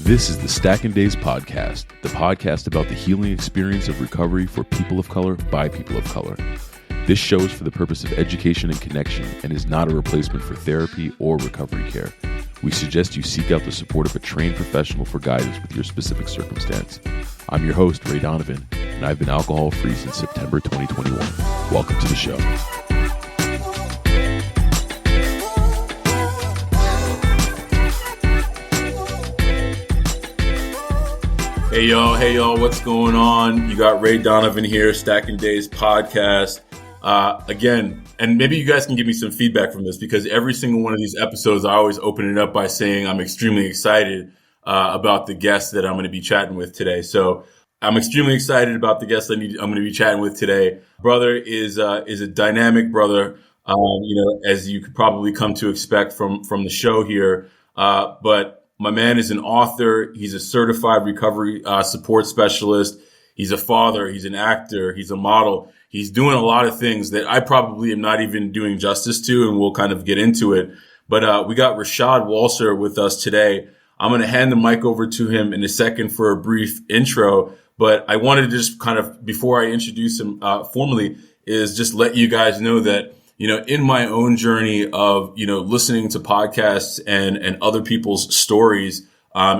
This is the Stacking Days podcast, the podcast about the healing experience of recovery for people of color by people of color. This show is for the purpose of education and connection and is not a replacement for therapy or recovery care. We suggest you seek out the support of a trained professional for guidance with your specific circumstance. I'm your host, Ray Donovan, and I've been alcohol-free since September 2021. Welcome to the show. Hey y'all, what's going on? You got Ray Donovan here, Stacking Days podcast. Again, and maybe you guys can give me some feedback from this because every single one of these episodes, I always open it up by saying I'm extremely excited about the guest that I'm going to be chatting with today. So I'm extremely excited about the guest I'm going to be chatting with today. Brother is a dynamic brother, as you could probably come to expect from the show here. But my man is an author. He's a certified recovery support specialist. He's a father. He's an actor. He's a model. He's doing a lot of things that I probably am not even doing justice to, and we'll kind of get into it. But we got Rashad Walser with us today. I'm going to hand the mic over to him in a second for a brief intro. But I wanted to just kind of, before I introduce him formally, is just let you guys know that in my own journey of, listening to podcasts and other people's stories,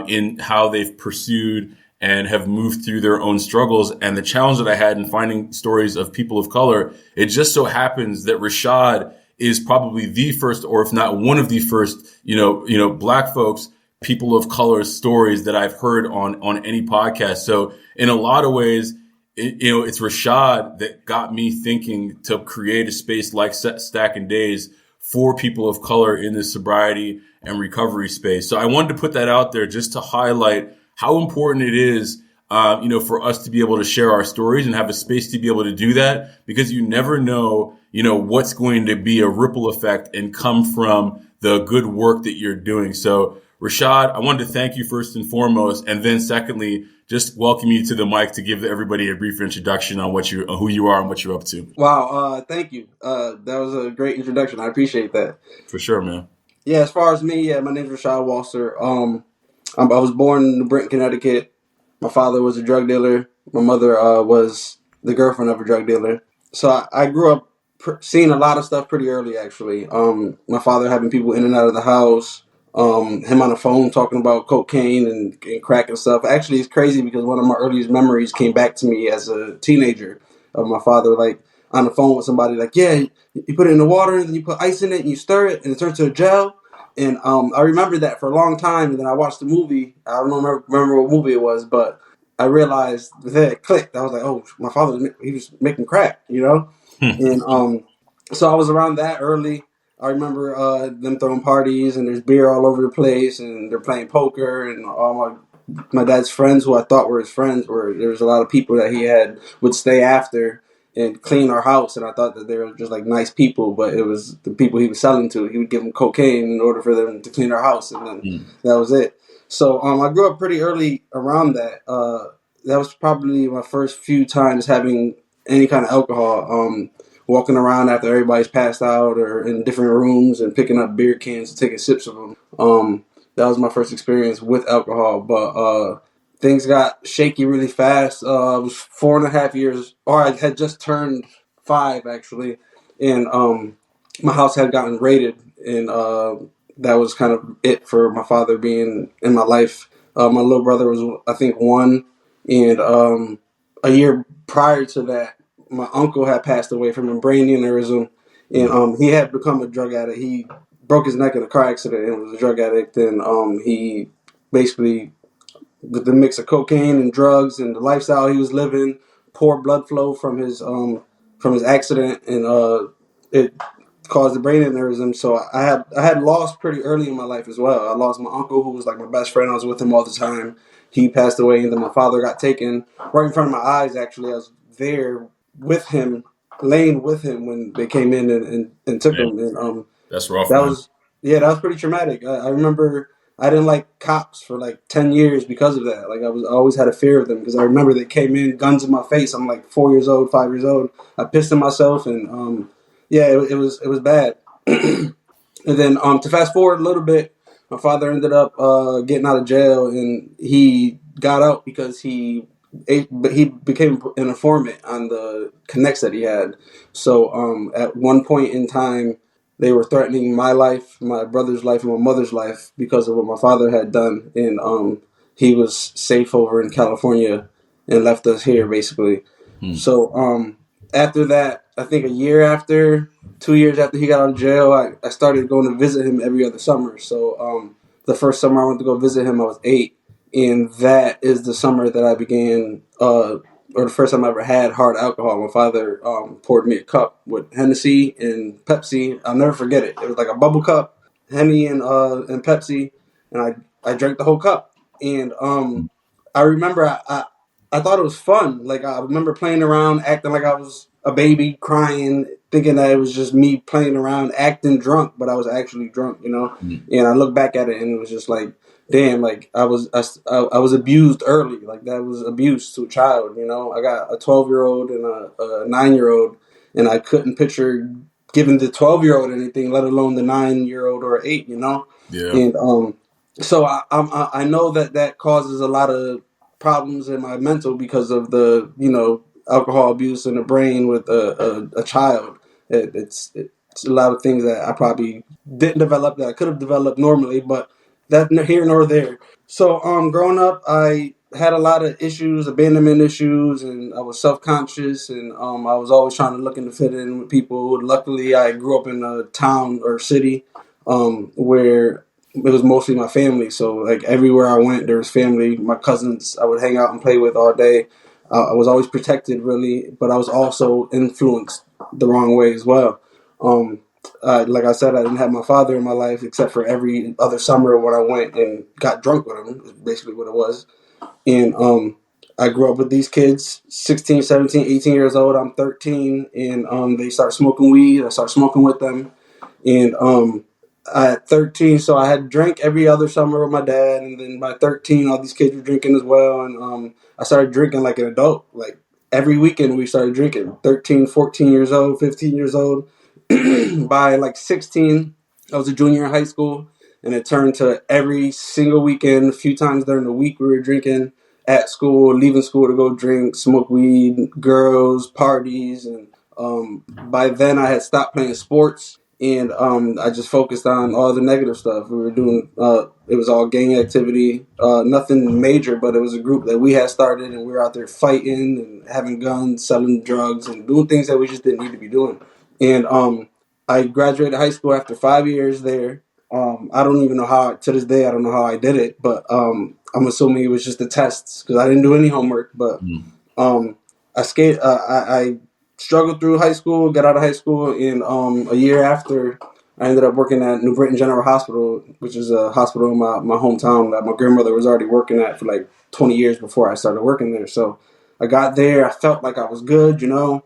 in how they've pursued and have moved through their own struggles and the challenge that I had in finding stories of people of color, it just so happens that Rashad is probably the first, or if not one of the first, Black folks, people of color stories that I've heard on any podcast. So in a lot of ways, it's Rashad that got me thinking to create a space like Stacking Days for people of color in the sobriety and recovery space. So I wanted to put that out there just to highlight how important it is, for us to be able to share our stories and have a space to be able to do that, because you never know, what's going to be a ripple effect and come from the good work that you're doing. So Rashad, I wanted to thank you first and foremost, and then secondly, just welcome you to the mic to give everybody a brief introduction on who you are and what you're up to. Wow, thank you. That was a great introduction. I appreciate that. For sure, man. Yeah, as far as me, my name is Rashad Walser. I was born in New Britain, Connecticut. My father was a drug dealer. My mother was the girlfriend of a drug dealer. So I grew up seeing a lot of stuff pretty early, actually. My father having people in and out of the house. Him on the phone talking about cocaine and crack and stuff. Actually, it's crazy because one of my earliest memories came back to me as a teenager of my father, like on the phone with somebody, like, yeah, you put it in the water and then you put ice in it and you stir it and it turns to a gel. And I remember that for a long time. And then I watched the movie. I don't remember what movie it was, but I realized that it clicked. I was like, oh, my father, he was making crack, And so I was around that early. I remember them throwing parties and there's beer all over the place and they're playing poker, and all my dad's friends, who I thought were his friends, there was a lot of people that he would stay after and clean our house, and I thought that they were just like nice people, but it was the people he was selling to. He would give them cocaine in order for them to clean our house, and then that was it. So I grew up pretty early around that. That was probably my first few times having any kind of alcohol. Walking around after everybody's passed out or in different rooms and picking up beer cans and taking sips of them. That was my first experience with alcohol. But things got shaky really fast. I was 4.5 years, or I had just turned 5 actually, and my house had gotten raided, and that was kind of it for my father being in my life. My little brother was, I think, 1, and a year prior to that, my uncle had passed away from a brain aneurysm, and he had become a drug addict. He broke his neck in a car accident and was a drug addict. And he basically, with the mix of cocaine and drugs and the lifestyle he was living, poor blood flow from his accident, and it caused a brain aneurysm. So I had lost pretty early in my life as well. I lost my uncle, who was like my best friend. I was with him all the time. He passed away, and then my father got taken right in front of my eyes. Actually, I was there with him, laying with him when they came in and took him. And that's rough. That was pretty traumatic. I remember I didn't like cops for like 10 years because of that. Like I always had a fear of them, because I remember they came in, guns in my face. I'm like 4 years old, 5 years old. I pissed on myself, and it was bad. And then to fast forward a little bit, My father ended up getting out of jail, and he got out because he became an informant on the connects that he had. So at one point in time, they were threatening my life, my brother's life, and my mother's life because of what my father had done, and he was safe over in California and left us here basically. Hmm. So after that, I think a year after, 2 years after he got out of jail, I started going to visit him every other summer. So the first summer I went to go visit him, I was 8, and that is the summer that I began, or the first time I ever had hard alcohol. My father poured me a cup with Hennessy and Pepsi. I'll never forget it. It was like a bubble cup, Henny and Pepsi, and I drank the whole cup. And I remember I thought it was fun. Like I remember playing around, acting like I was a baby, crying, thinking that it was just me playing around, acting drunk, but I was actually drunk, you know. Hmm. And I look back at it, and it was just like, damn, like I was abused early. Like that was abuse to a child, you know. I got a 12-year-old and a 9-year-old, and I couldn't picture giving the 12-year-old anything, let alone the 9-year-old or 8, you know. Yeah. And so I know that causes a lot of problems in my mental because of the, you know, alcohol abuse in the brain with a child. It's a lot of things that I probably didn't develop that I could have developed normally, but that here nor there. So growing up, I had a lot of issues, abandonment issues, and I was self conscious, and I was always trying to looking to fit in with people. Luckily, I grew up in a town or city where it was mostly my family. So like everywhere I went, there was family. My cousins I would hang out and play with all day. I was always protected, really, but I was also influenced the wrong way as well. Um, like I said, I didn't have my father in my life except for every other summer when I went and got drunk with him. Is basically what it was. And I grew up with these kids, 16, 17, 18 years old. I'm 13, and they start smoking weed. I start smoking with them. And at 13, so I had drank every other summer with my dad, and then by 13, all these kids were drinking as well, and I started drinking like an adult. Like every weekend, we started drinking. 13, 14 years old, 15 years old. By like 16, I was a junior in high school, and it turned to every single weekend, a few times during the week, we were drinking at school, leaving school to go drink, smoke weed, girls, parties, and by then I had stopped playing sports, and I just focused on all the negative stuff. We were doing it was all gang activity, nothing major, but it was a group that we had started, and we were out there fighting and having guns, selling drugs, and doing things that we just didn't need to be doing. And I graduated high school after 5 years there. I don't even know how, to this day, I don't know how I did it, but I'm assuming it was just the tests because I didn't do any homework. But Hmm. um, I struggled through high school, got out of high school, and a year after, I ended up working at New Britain General Hospital, which is a hospital in my hometown that my grandmother was already working at for like 20 years before I started working there. So I got there, I felt like I was good, you know.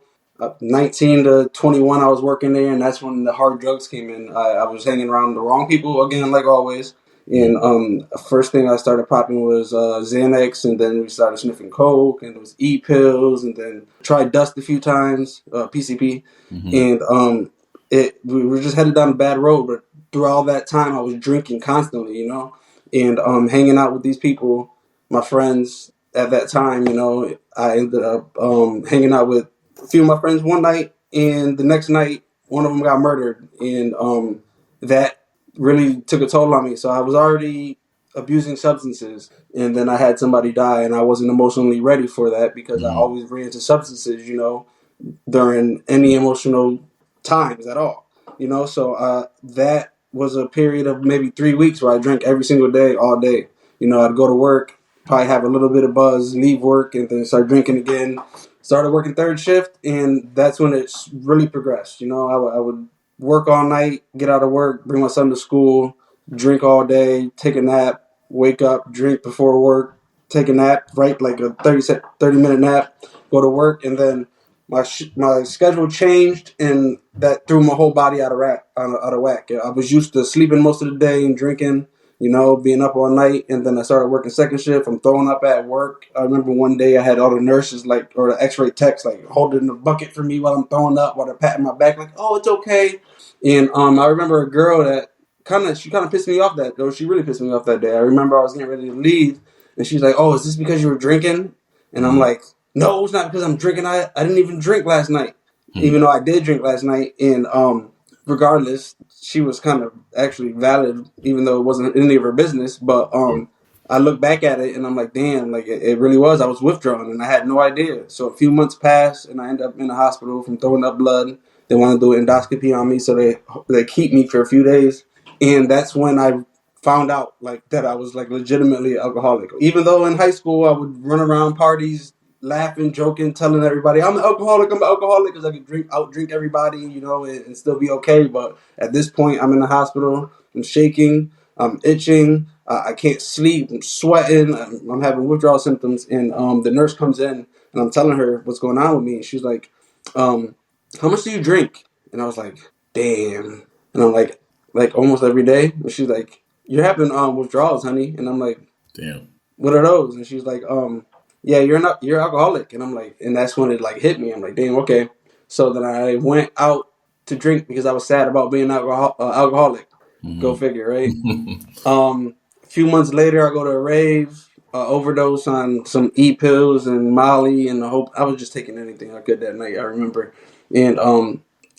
19 to 21, I was working there, and that's when the hard drugs came in. I was hanging around the wrong people again, like always. And first thing I started popping was Xanax, and then we started sniffing coke, and it was e-pills, and then tried dust a few times, PCP, Hmm. and we were just headed down a bad road. But through all that time, I was drinking constantly, you know, and hanging out with these people, my friends at that time. You know, I ended up hanging out with a few of my friends one night, and the next night, one of them got murdered, and that really took a toll on me. So I was already abusing substances, and then I had somebody die, and I wasn't emotionally ready for that because I Hmm. always ran to substances, you know, during any emotional times at all, you know. So that was a period of maybe 3 weeks where I drank every single day, all day. You know, I'd go to work, probably have a little bit of buzz, leave work, and then start drinking again. Started working third shift, and that's when it really progressed. You know, I would work all night, get out of work, bring my son to school, drink all day, take a nap, wake up, drink before work, take a nap, right, like a 30-minute nap, go to work, and then my schedule changed, and that threw my whole body out of whack. I was used to sleeping most of the day and drinking, you know, being up all night, and then I started working second shift. I'm throwing up at work. I remember one day I had all the nurses like, or the X-ray techs like holding the bucket for me while I'm throwing up, while they're patting my back like, "Oh, it's okay." And I remember a girl that she kind of pissed me off that, though. She really pissed me off that day. I remember I was getting ready to leave, and she's like, "Oh, is this because you were drinking?" And I'm like, "No, it's not because I'm drinking. I didn't even drink last night, even though I did drink last night." And regardless, she was kind of actually valid, even though it wasn't any of her business. But I look back at it and I'm like, damn, like it really was. I was withdrawn and I had no idea. So a few months passed and I end up in the hospital from throwing up blood. They want to do an endoscopy on me, so they keep me for a few days. And that's when I found out like that I was like legitimately alcoholic. Even though in high school I would run around parties laughing, joking, telling everybody I'm an alcoholic, because I could out drink everybody, and still be okay. But at this point, I'm in the hospital. I'm shaking. I'm itching. I can't sleep. I'm sweating. I'm having withdrawal symptoms. And the nurse comes in, and I'm telling her what's going on with me. And she's like, "How much do you drink?" And I was like, "Damn." And I'm like almost every day. And she's like, "You're having withdrawals, honey." And I'm like, Damn. "What are those?" And she's like, "Yeah, you're alcoholic." And I'm like, and that's when it like hit me. I'm like, "Damn, okay." So then I went out to drink because I was sad about being alcoholic. Go figure, right? A few months later, I go to a rave, overdose on some pills and Molly, and I was just taking anything I could that night. I remember, and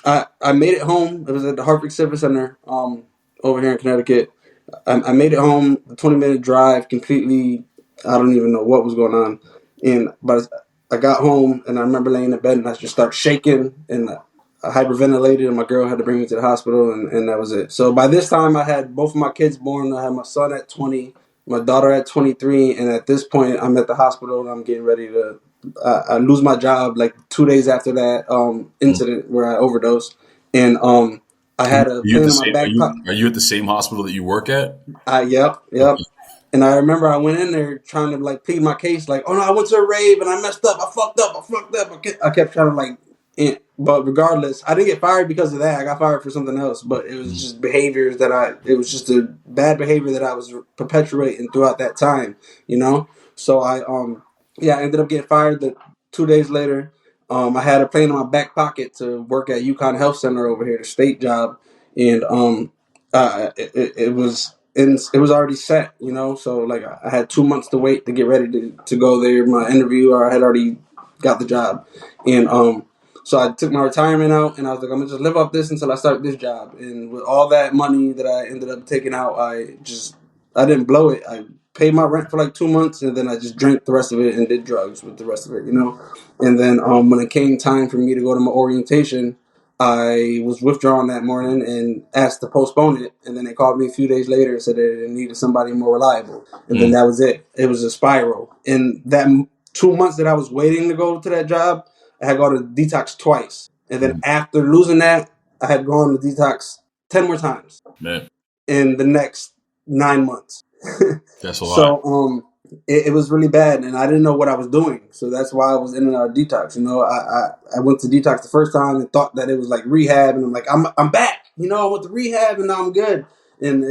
I made it home. It was at the Hartford Civic Center, over here in Connecticut. I made it home, a 20-minute drive, completely. I don't even know what was going on, but I got home and I remember laying in bed and I just started shaking and I hyperventilated and my girl had to bring me to the hospital and that was it. So by this time I had both of my kids born. I had my son at 20, my daughter at 23, and at this point I'm at the hospital and I'm getting ready to I lose my job like 2 days after that incident where I overdosed, and I Are had a you at pain the in my same? back pocket. Are you at the same hospital that you work at? Yep. Okay. And I remember I went in there trying to like plead my case, like, "Oh no, I went to a rave and I messed up. I fucked up. I kept trying to like, but regardless, I didn't get fired because of that. I got fired for something else. But it was just behaviors it was just a bad behavior that I was perpetuating throughout that time. So I ended up getting fired. 2 days later, I had a plane in my back pocket to work at UConn Health Center over here, the state job, and it was. And it was already set. So like I had 2 months to wait to get ready to go there. My interview, or I had already got the job, and so I took my retirement out, and I was like, I'm gonna just live off this until I start this job. And with all that money that I ended up taking out, I didn't blow it. I paid my rent for like 2 months, and then I just drank the rest of it and did drugs with the rest of it. And then when it came time for me to go to my orientation, I was withdrawn that morning and asked to postpone it. And then they called me a few days later and said that they needed somebody more reliable. And then that was it. It was a spiral. And that 2 months that I was waiting to go to that job, I had gone to detox twice. And then after losing that, I had gone to detox 10 more times Man, in the next 9 months. that's a lot. So it was really bad, and I didn't know what I was doing. So that's why I was in and out of detox. I went to detox the first time and thought that it was like rehab, and I'm like, I'm back. I went to rehab and now I'm good. And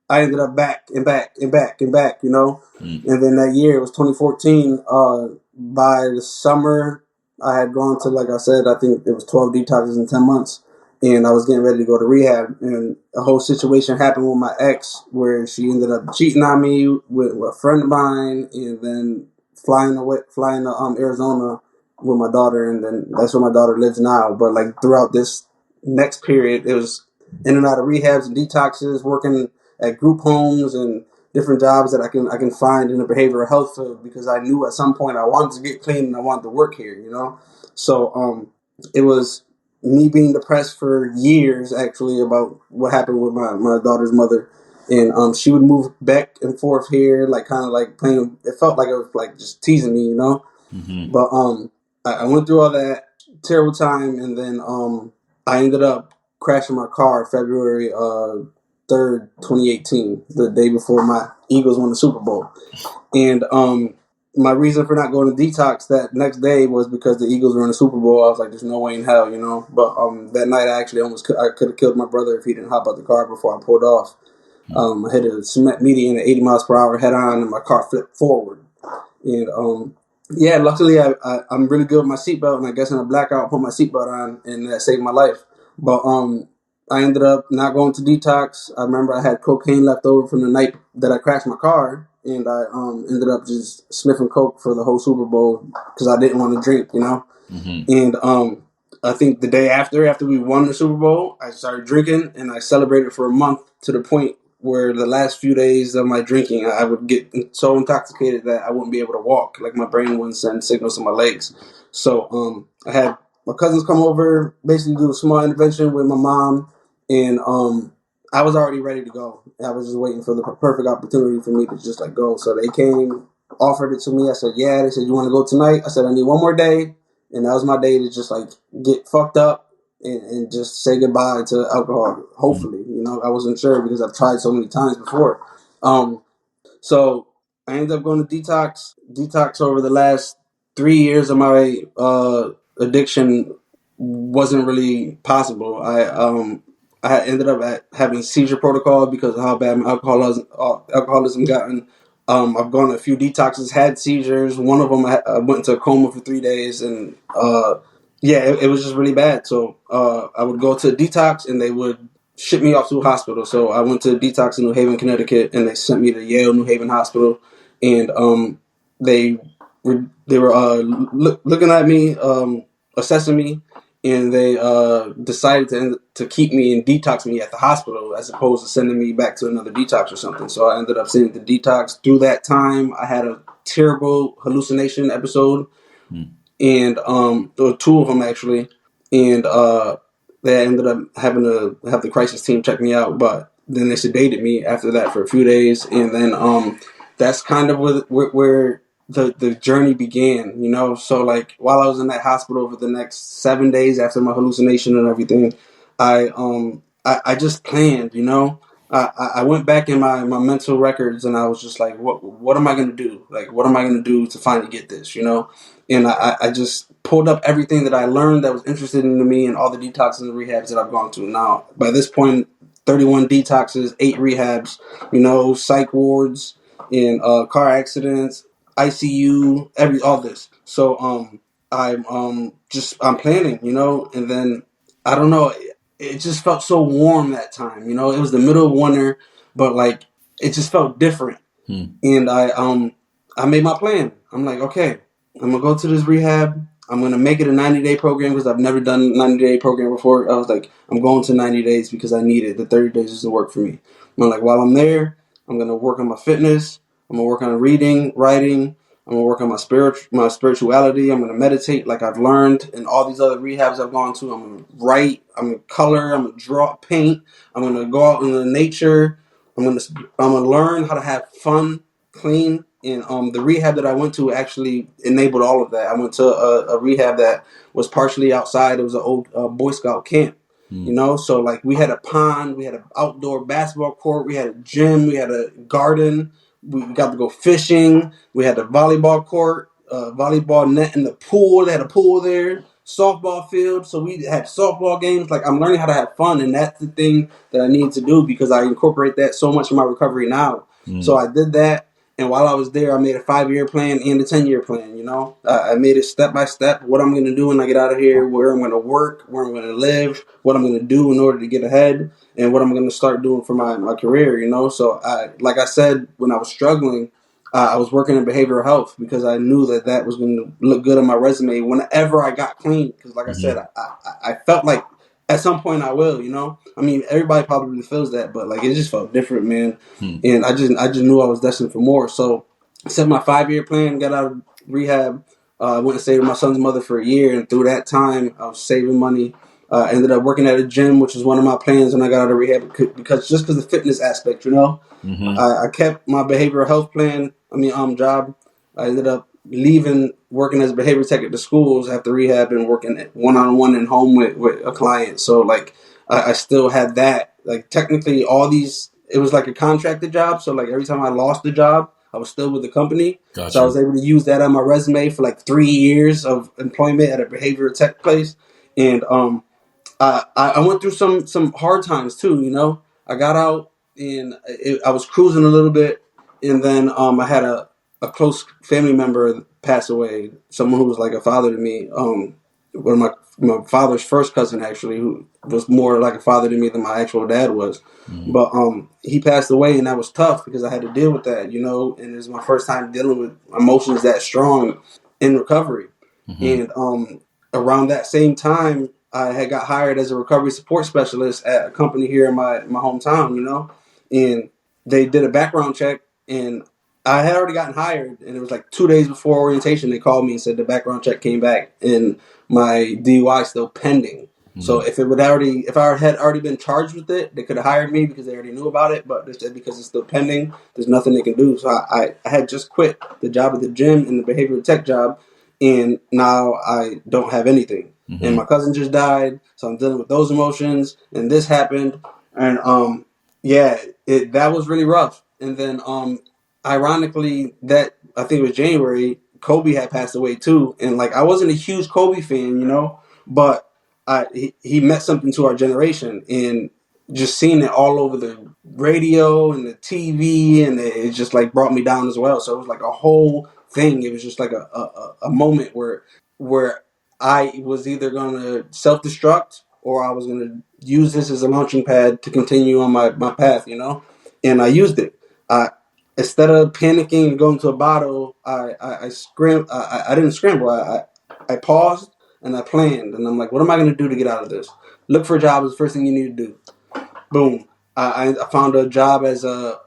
I ended up back and back and back and back. And then that year, it was 2014. By the summer, I had gone to, like I said, I think it was 12 detoxes in 10 months. And I was getting ready to go to rehab, and a whole situation happened with my ex where she ended up cheating on me with a friend of mine, and then flying to Arizona with my daughter, and then that's where my daughter lives now. But like throughout this next period, it was in and out of rehabs and detoxes, working at group homes and different jobs that I can find in the behavioral health field, because I knew at some point I wanted to get clean and I wanted to work here. So it was me being depressed for years, actually, about what happened with my daughter's mother. And she would move back and forth here, like kind of like playing. It felt like it was like just teasing me. But I went through all that terrible time, and then I ended up crashing my car February 3rd, 2018, the day before my Eagles won the Super Bowl. And my reason for not going to detox that next day was because the Eagles were in the Super Bowl. I was like, there's no way in hell. But that night I actually I could have killed my brother if he didn't hop out the car before I pulled off. I hit a cement median at 80 miles per hour head on, and my car flipped forward. And luckily I'm really good with my seatbelt, and I guess in a blackout I put my seatbelt on, and that saved my life. But I ended up not going to detox. I remember I had cocaine left over from the night that I crashed my car, and I ended up just sniffing coke for the whole Super Bowl because I didn't want to drink, you know. Mm-hmm. And I think the day after we won the Super Bowl, I started drinking, and I celebrated for a month to the point where the last few days of my drinking, I would get so intoxicated that I wouldn't be able to walk. Like my brain wouldn't send signals to my legs. So I had my cousins come over, basically do a small intervention with my mom, and I was already ready to go. I was just waiting for the perfect opportunity for me to just like go. So they came, offered it to me. I said, yeah. They said, you want to go tonight? I said, I need one more day. And that was my day to just like get fucked up and just say goodbye to alcohol. Hopefully, you know, I wasn't sure because I've tried so many times before. So I ended up going to detox over the last 3 years of my addiction wasn't really possible. I ended up having seizure protocol because of how bad my alcoholism gotten. I've gone to a few detoxes, had seizures. One of them I went into a coma for 3 days, and yeah, it was just really bad. So I would go to a detox, and they would ship me off to a hospital. So I went to a detox in New Haven, Connecticut, and they sent me to Yale New Haven Hospital, and they they were looking at me, assessing me, and they decided to keep me and detox me at the hospital as opposed to sending me back to another detox or something. So I ended up sending the detox. Through that time, I had a terrible hallucination episode, and there were two of them actually, and they ended up having to have the crisis team check me out, but then they sedated me after that for a few days, and then that's kind of where the journey began, you know. So like while I was in that hospital for the next 7 days after my hallucination and everything, I just planned, you know. I went back in my mental records and I was just like, what am I gonna do? Like, what am I gonna do to finally get this, you know? And I just pulled up everything that I learned that was interested in me and all the detoxes and rehabs that I've gone to. Now, by this point, 31 detoxes, 8 rehabs, you know, psych wards, in car accidents, ICU, all this. So I'm planning, you know, and then I don't know, it just felt so warm that time, you know. It was the middle of winter, but like it just felt different. And I made my plan. I'm like, okay, I'm gonna go to this rehab. I'm gonna make it a 90-day program because I've never done a 90-day program before. I was like, I'm going to 90 days because I need it. The 30 days doesn't work for me. I'm like, while I'm there, I'm gonna work on my fitness. I'm gonna work on reading, writing. I'm gonna work on my spirituality. I'm gonna meditate like I've learned in all these other rehabs I've gone to. I'm gonna write. I'm gonna color. I'm gonna draw, paint. I'm gonna go out into nature. I'm gonna learn how to have fun, clean. And the rehab that I went to actually enabled all of that. I went to a rehab that was partially outside. It was an old Boy Scout camp, you know. So like we had a pond, we had an outdoor basketball court, we had a gym, we had a garden. We got to go fishing. We had a volleyball court, volleyball net in the pool. They had a pool there, softball field. So we had softball games. Like I'm learning how to have fun, and that's the thing that I need to do because I incorporate that so much in my recovery now. So I did that. And while I was there, I made a 5-year plan and a 10-year plan, you know. I made it step by step, what I'm going to do when I get out of here, where I'm going to work, where I'm going to live, what I'm going to do in order to get ahead, and what I'm going to start doing for my career, you know. So, like I said, when I was struggling, I was working in behavioral health because I knew that was going to look good on my resume whenever I got clean. Because, like I said, I felt like at some point I will, you know. I mean, everybody probably feels that, but like it just felt different, man. And I just knew I was destined for more. So I set my 5-year plan, got out of rehab, went and stayed with my son's mother for a year, and through that time I was saving money. Ended up working at a gym, which was one of my plans when I got out of rehab because the fitness aspect, you know. I kept my behavioral health plan. Job. I ended up leaving working as a behavior tech at the schools after rehab and working one-on-one in home with a client. So like I still had that. Like technically all these, it was like a contracted job. So like every time I lost the job, I was still with the company. Gotcha. So I was able to use that on my resume for like 3 years of employment at a behavioral tech place. And I went through some hard times too, you know. I got out and I was cruising a little bit, and then I had a close family member pass away, someone who was like a father to me. one of my father's first cousin, actually, who was more like a father to me than my actual dad was. Mm-hmm. But he passed away, and that was tough because I had to deal with that, you know. And it was my first time dealing with emotions that strong in recovery. Mm-hmm. And around that same time, I had got hired as a recovery support specialist at a company here in my hometown, you know. And they did a background check, and I had already gotten hired, and it was like 2 days before orientation. They called me and said the background check came back, and my DUI is still pending. So Mm-hmm. if I had already been charged with it, they could have hired me because they already knew about it. But they said because it's still pending, there's nothing they can do. So I had just quit the job at the gym and the behavioral tech job, and now I don't have anything. And Mm-hmm. my cousin just died, so I'm dealing with those emotions. And this happened, and yeah, that was really rough. And then ironically, that I think it was January, Kobe had passed away too, and like I wasn't a huge Kobe fan, you know, but he meant something to our generation, and just seeing it all over the radio and the TV, and it just like brought me down as well. So it was like a whole thing. It was just like a moment where I was either gonna self destruct or I was gonna use this as a launching pad to continue on my path, you know, and I used it. I Instead of panicking and going to a bottle, I didn't scramble. I paused and I planned, and I'm like, what am I going to do to get out of this? Look for a job is the first thing you need to do. Boom. I found a job as a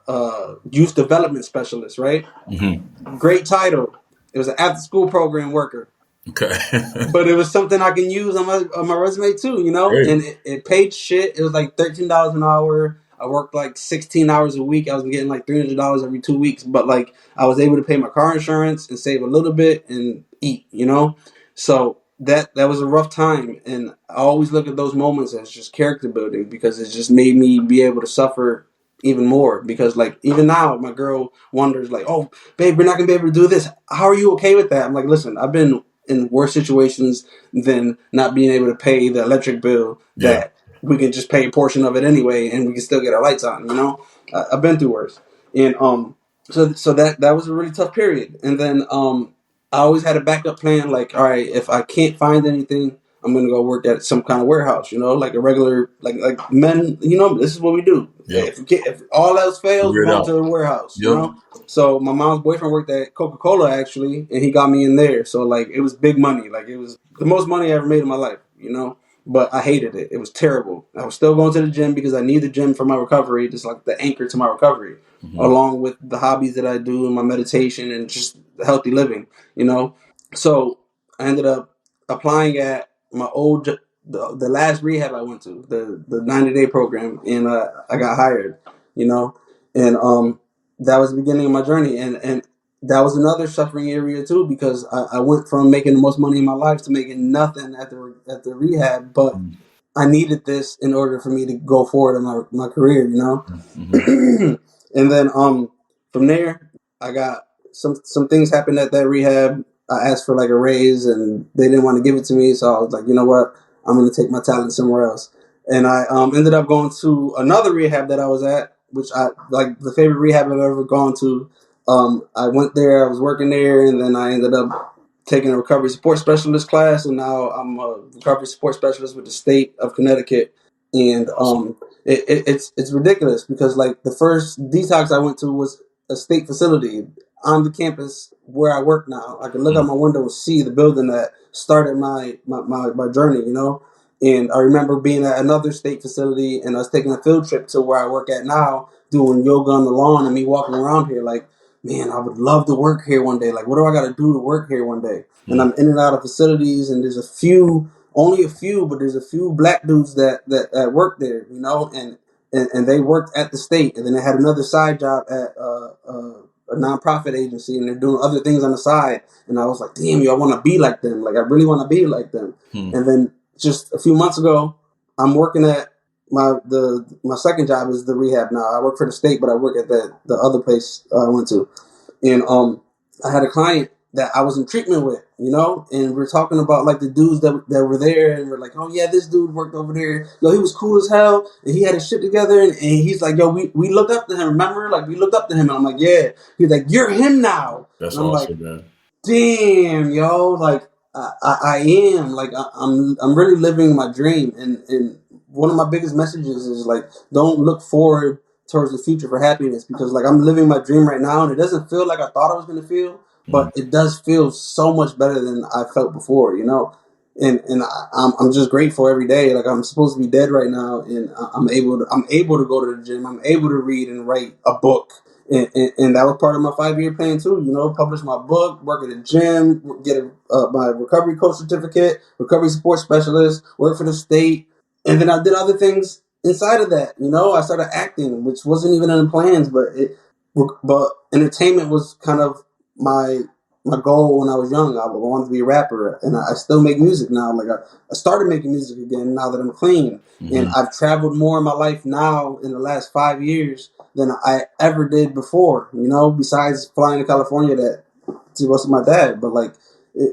youth development specialist. Right, Mm-hmm. great title. It was an after school program worker. Okay. But it was something I can use on my resume too, you know. Great. And it paid shit. It was like $13 an hour. I worked like 16 hours a week. I was getting like $300 every 2 weeks. But like I was able to pay my car insurance and save a little bit and eat, you know. So that was a rough time, and I always look at those moments as just character building because it just made me be able to suffer even more. Because like even now, my girl wonders like, "Oh, babe, we're not gonna be able to do this. How are you okay with that?" I'm like, "Listen, I've been in worse situations than not being able to pay the electric bill Yeah. that we can just pay a portion of it anyway and we can still get our lights on, you know. I've been through worse. And so that was a really tough period. And then I always had a backup plan, like, all right, if I can't find anything, I'm gonna go work at some kind of warehouse, you know, like a regular like men, you know, this is what we do. Yep. If all else fails, Figure we're it going out. to the warehouse, you Yep. know. So my mom's boyfriend worked at Coca-Cola actually, and he got me in there. So like it was big money. Like it was the most money I ever made in my life, you know. But I hated it. It was terrible. I was still going to the gym because I need the gym for my recovery, just like the anchor to my recovery, Mm-hmm. along with the hobbies that I do and my meditation and just healthy living, you know. So I ended up applying at my the last rehab I went to, the 90-day program, and I got hired, you know, and that was the beginning of my journey, and that was another suffering area too because I went from making the most money in my life to making nothing at the rehab, but I needed this in order for me to go forward in my career, you know. Mm-hmm. And then from there I got some things happened at that rehab. I asked for like a raise and they didn't want to give it to me, so I was like, you know what, I'm gonna take my talent somewhere else. And I ended up going to another rehab that I was at, which I like the favorite rehab I've ever gone to. I went there, I was working there, and then I ended up taking a recovery support specialist class, and now I'm a recovery support specialist with the state of Connecticut. And Awesome. it's ridiculous because like the first detox I went to was a state facility on the campus where I work now. I can look out my window and see the building that started my journey, you know. And I remember being at another state facility and I was taking a field trip to where I work at now, doing yoga on the lawn and me walking around here like, man, I would love to work here one day. Like, what do I got to do to work here one day? And I'm in and out of facilities, and there's only a few, but there's a few black dudes that work there, you know, and they worked at the state, and then they had another side job at a nonprofit agency, and they're doing other things on the side. And I was like, damn, yo, I want to be like them. Like, I really want to be like them. Mm-hmm. And then just a few months ago, I'm working at my second job is the rehab now. I work for the state, but I work at the other place I went to, and I had a client that I was in treatment with, you know, and we're talking about like the dudes that were there, and we're like, oh yeah, this dude worked over there. Yo, he was cool as hell, and he had his shit together, and he's like, yo, we looked up to him. Remember, like we looked up to him, and I'm like, yeah. He's like, you're him now, That's and I'm like, awesome, man. damn, yo, like I am like I'm really living my dream, and one of my biggest messages is like don't look forward towards the future for happiness, because like I'm living my dream right now and it doesn't feel like I thought I was going to feel, Mm, but it does feel so much better than I felt before, you know. And I'm just grateful every day. Like I'm supposed to be dead right now, and I'm able to go to the gym. I'm able to read and write a book, and that was part of my 5 year plan too. You know, publish my book, work at a gym, get my recovery coach certificate, recovery support specialist, work for the state, and then I did other things inside of that. You know, I started acting, which wasn't even in the plans, but entertainment was kind of my my goal when I was young. I wanted to be a rapper, and I still make music now. Like I started making music again now that I'm clean, and mhm. I've traveled more in my life now in the last 5 years than I ever did before. You know, besides flying to California to go see my dad. But like,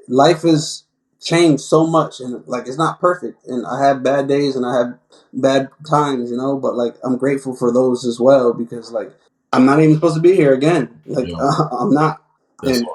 life has changed so much, and like it's not perfect, and I have bad days and I have bad times. You know, but like I'm grateful for those as well, because like I'm not even supposed to be here again. Like Yeah, I'm not, that's and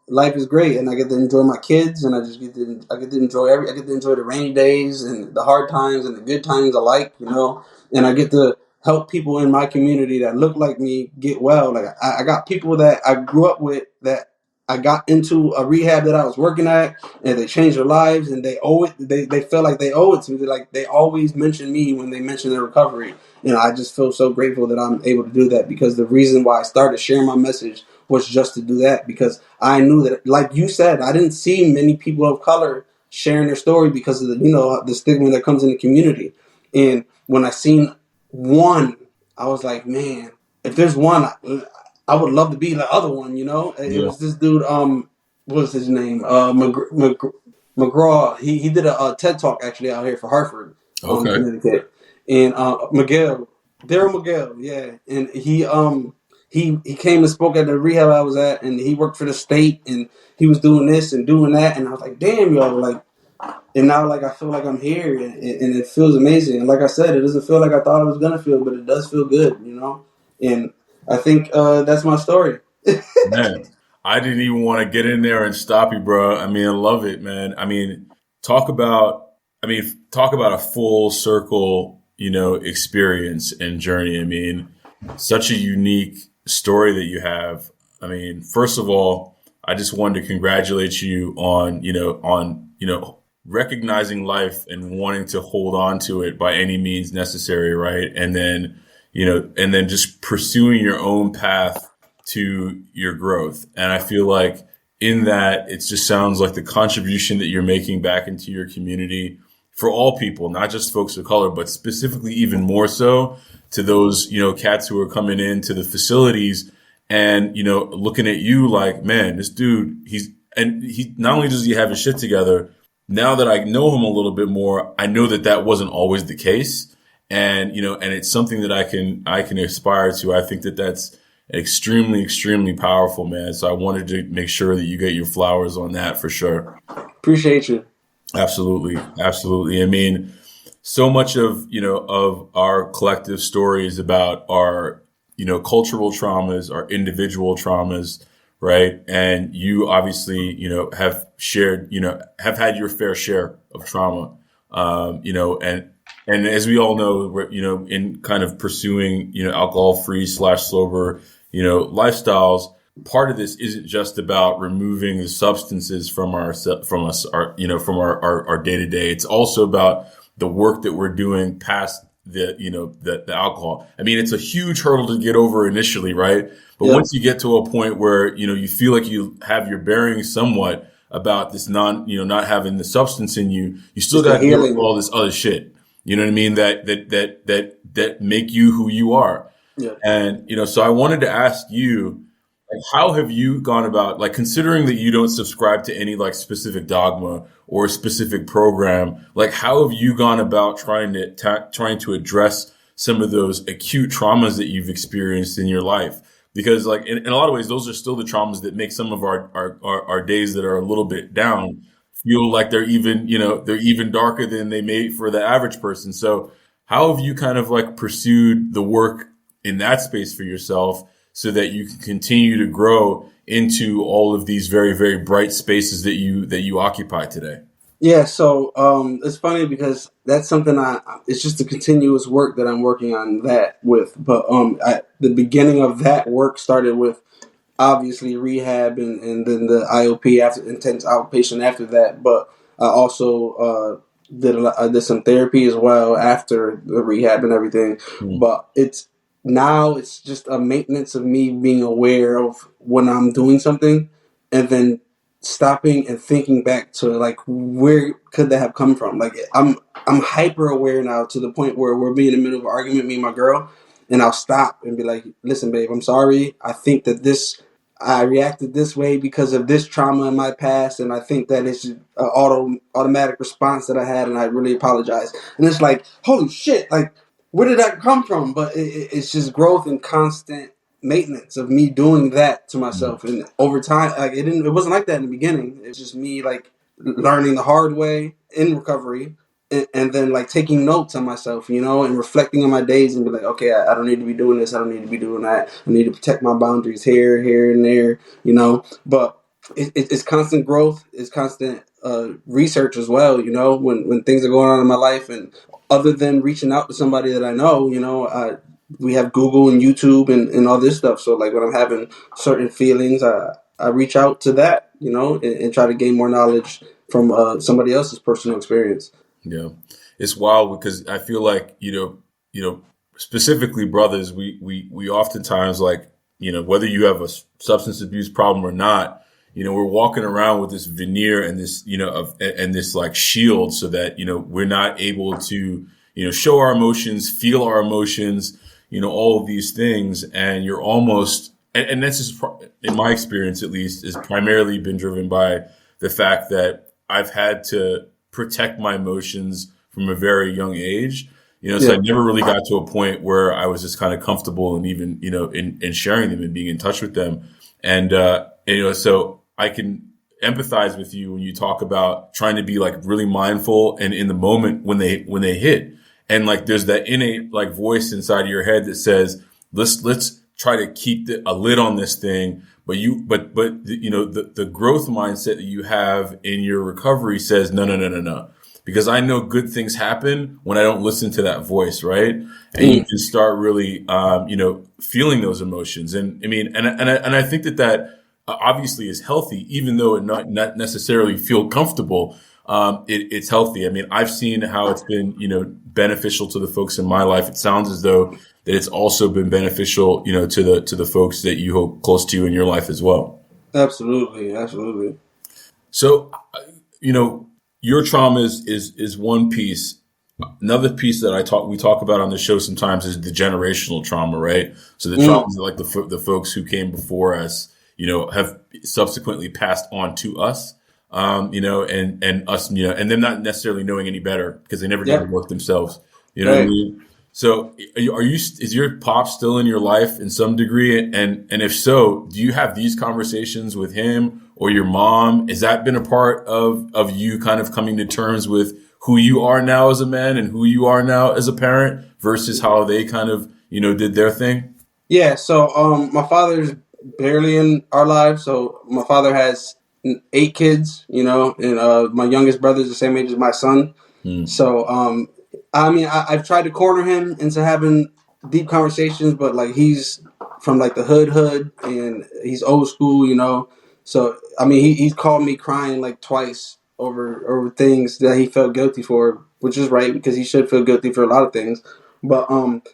life is great, and I get to enjoy my kids, and I get to enjoy I get to enjoy the rainy days and the hard times and the good times alike, you know, and I get to help people in my community that look like me get well. Like I got people that I grew up with that I got into a rehab that I was working at, and they changed their lives, and they owe it. They feel like they owe it to me. They always mention me when they mention their recovery, and I just feel so grateful that I'm able to do that, because the reason why I started sharing my message was just to do that, because I knew that, like you said, I didn't see many people of color sharing their story because of the stigma that comes in the community. And when I seen one, I was like, man, if there's one, I would love to be the other one. You know, it yeah. was this dude. What was his name? McGraw. He did a TED talk actually out here for Hartford, Okay. Connecticut, and Miguel, Daryl Miguel, yeah, and he came and spoke at the rehab I was at, and he worked for the state, and he was doing this and doing that, and I was like, damn, yo, like, and now like I feel like I'm here, and it feels amazing. And like I said, it doesn't feel like I thought it was gonna feel, but it does feel good, you know. And I think that's my story. Man, I didn't even want to get in there and stop you, bro. I mean, I love it, man. I mean, talk about, talk about a full circle, experience and journey. I mean, such a unique story that you have. I mean, first of all, I just wanted to congratulate you on, recognizing life and wanting to hold on to it by any means necessary, right? And then just pursuing your own path to your growth. And I feel like in that, it just sounds like the contribution that you're making back into your community for all people, not just folks of color, but specifically even more so to those, cats who are coming into the facilities and, looking at you like, man, this dude, he not only does he have his shit together, now that I know him a little bit more, I know that that wasn't always the case. And, and it's something that I can aspire to. I think that that's extremely, extremely powerful, man. So I wanted to make sure that you get your flowers on that for sure. Appreciate you. Absolutely. Absolutely. I mean, so much of, of our collective story is about our, cultural traumas, our individual traumas, right? And you obviously, have shared, have had your fair share of trauma, and as we all know, in kind of pursuing, alcohol free / sober, lifestyles, part of this isn't just about removing the substances from from us, from our day to day. It's also about the work that we're doing past the alcohol. I mean, it's a huge hurdle to get over initially, right? But Yep. once you get to a point where, you feel like you have your bearings somewhat about this not having the substance in you, you still It's the got to deal with healing. all this other shit. You know what I mean? That make you who you are. Yeah. And, so I wanted to ask you, like, how have you gone about, like, considering that you don't subscribe to any like specific dogma or a specific program, like, how have you gone about trying to address some of those acute traumas that you've experienced in your life? Because, like, in a lot of ways, those are still the traumas that make some of our days that are a little bit down feel like they're even darker than they may for the average person. So how have you kind of like pursued the work in that space for yourself so that you can continue to grow into all of these very, very bright spaces that you occupy today? Yeah, so it's funny because that's something it's just a continuous work that I'm working on that with. But the beginning of that work started with obviously rehab and then the IOP after intense outpatient after that. But I also I did some therapy as well after the rehab and everything. Mm. But it's just a maintenance of me being aware of when I'm doing something, and then stopping and thinking back to like where could that have come from. Like I'm hyper aware now to the point where we'll be in the middle of an argument, me and my girl, and I'll stop and be like, listen, babe, I'm sorry. I think that I reacted this way because of this trauma in my past, and I think that it's an automatic response that I had, and I really apologize. And it's like, holy shit, like where did that come from? But it's just growth and constant maintenance of me doing that to myself, and over time, like it wasn't like that in the beginning. It was just me like learning the hard way in recovery, and then like taking notes on myself, and reflecting on my days and be like, okay, I don't need to be doing this. I don't need to be doing that. I need to protect my boundaries here, and there. But it's constant growth. It's constant research as well. When things are going on in my life, and other than reaching out to somebody that I know, we have Google and YouTube and all this stuff. So like when I'm having certain feelings, I reach out to that, and try to gain more knowledge from somebody else's personal experience. Yeah, it's wild because I feel like specifically brothers, we oftentimes like whether you have a substance abuse problem or not, we're walking around with this veneer and this and this like shield so that we're not able to show our emotions, feel our emotions, all of these things, and you're almost and that's just in my experience at least is primarily been driven by the fact that I've had to protect my emotions from a very young age. So I never really got to a point where I was just kind of comfortable and even, in sharing them and being in touch with them. And, so I can empathize with you when you talk about trying to be like really mindful and in the moment when they hit. And like, there's that innate like voice inside of your head that says, let's try to keep a lid on this thing. But the growth mindset that you have in your recovery says, no. Because I know good things happen when I don't listen to that voice, right? And you can start really, feeling those emotions. And I mean, and I think that obviously is healthy, even though it not necessarily feel comfortable. It's healthy. I mean, I've seen how it's been, beneficial to the folks in my life. It sounds as though that it's also been beneficial, to the folks that you hold close to you in your life as well. Absolutely. So, your trauma is one piece. Another piece that we talk about on the show sometimes is the generational trauma, right? So the traumas that like the folks who came before us, have subsequently passed on to us, and us, and them not necessarily knowing any better because they never did the work themselves. You know what I mean? So is your pop still in your life in some degree? And if so, do you have these conversations with him or your mom? Has that been a part of you kind of coming to terms with who you are now as a man and who you are now as a parent versus how they kind of, did their thing? Yeah. So, my father's barely in our lives. So my father has 8 kids, and my youngest brother is the same age as my son. So, I mean, I've tried to corner him into having deep conversations, but like he's from like the hood, and he's old school. So, I mean, he's called me crying like twice over things that he felt guilty for, which is right because he should feel guilty for a lot of things. But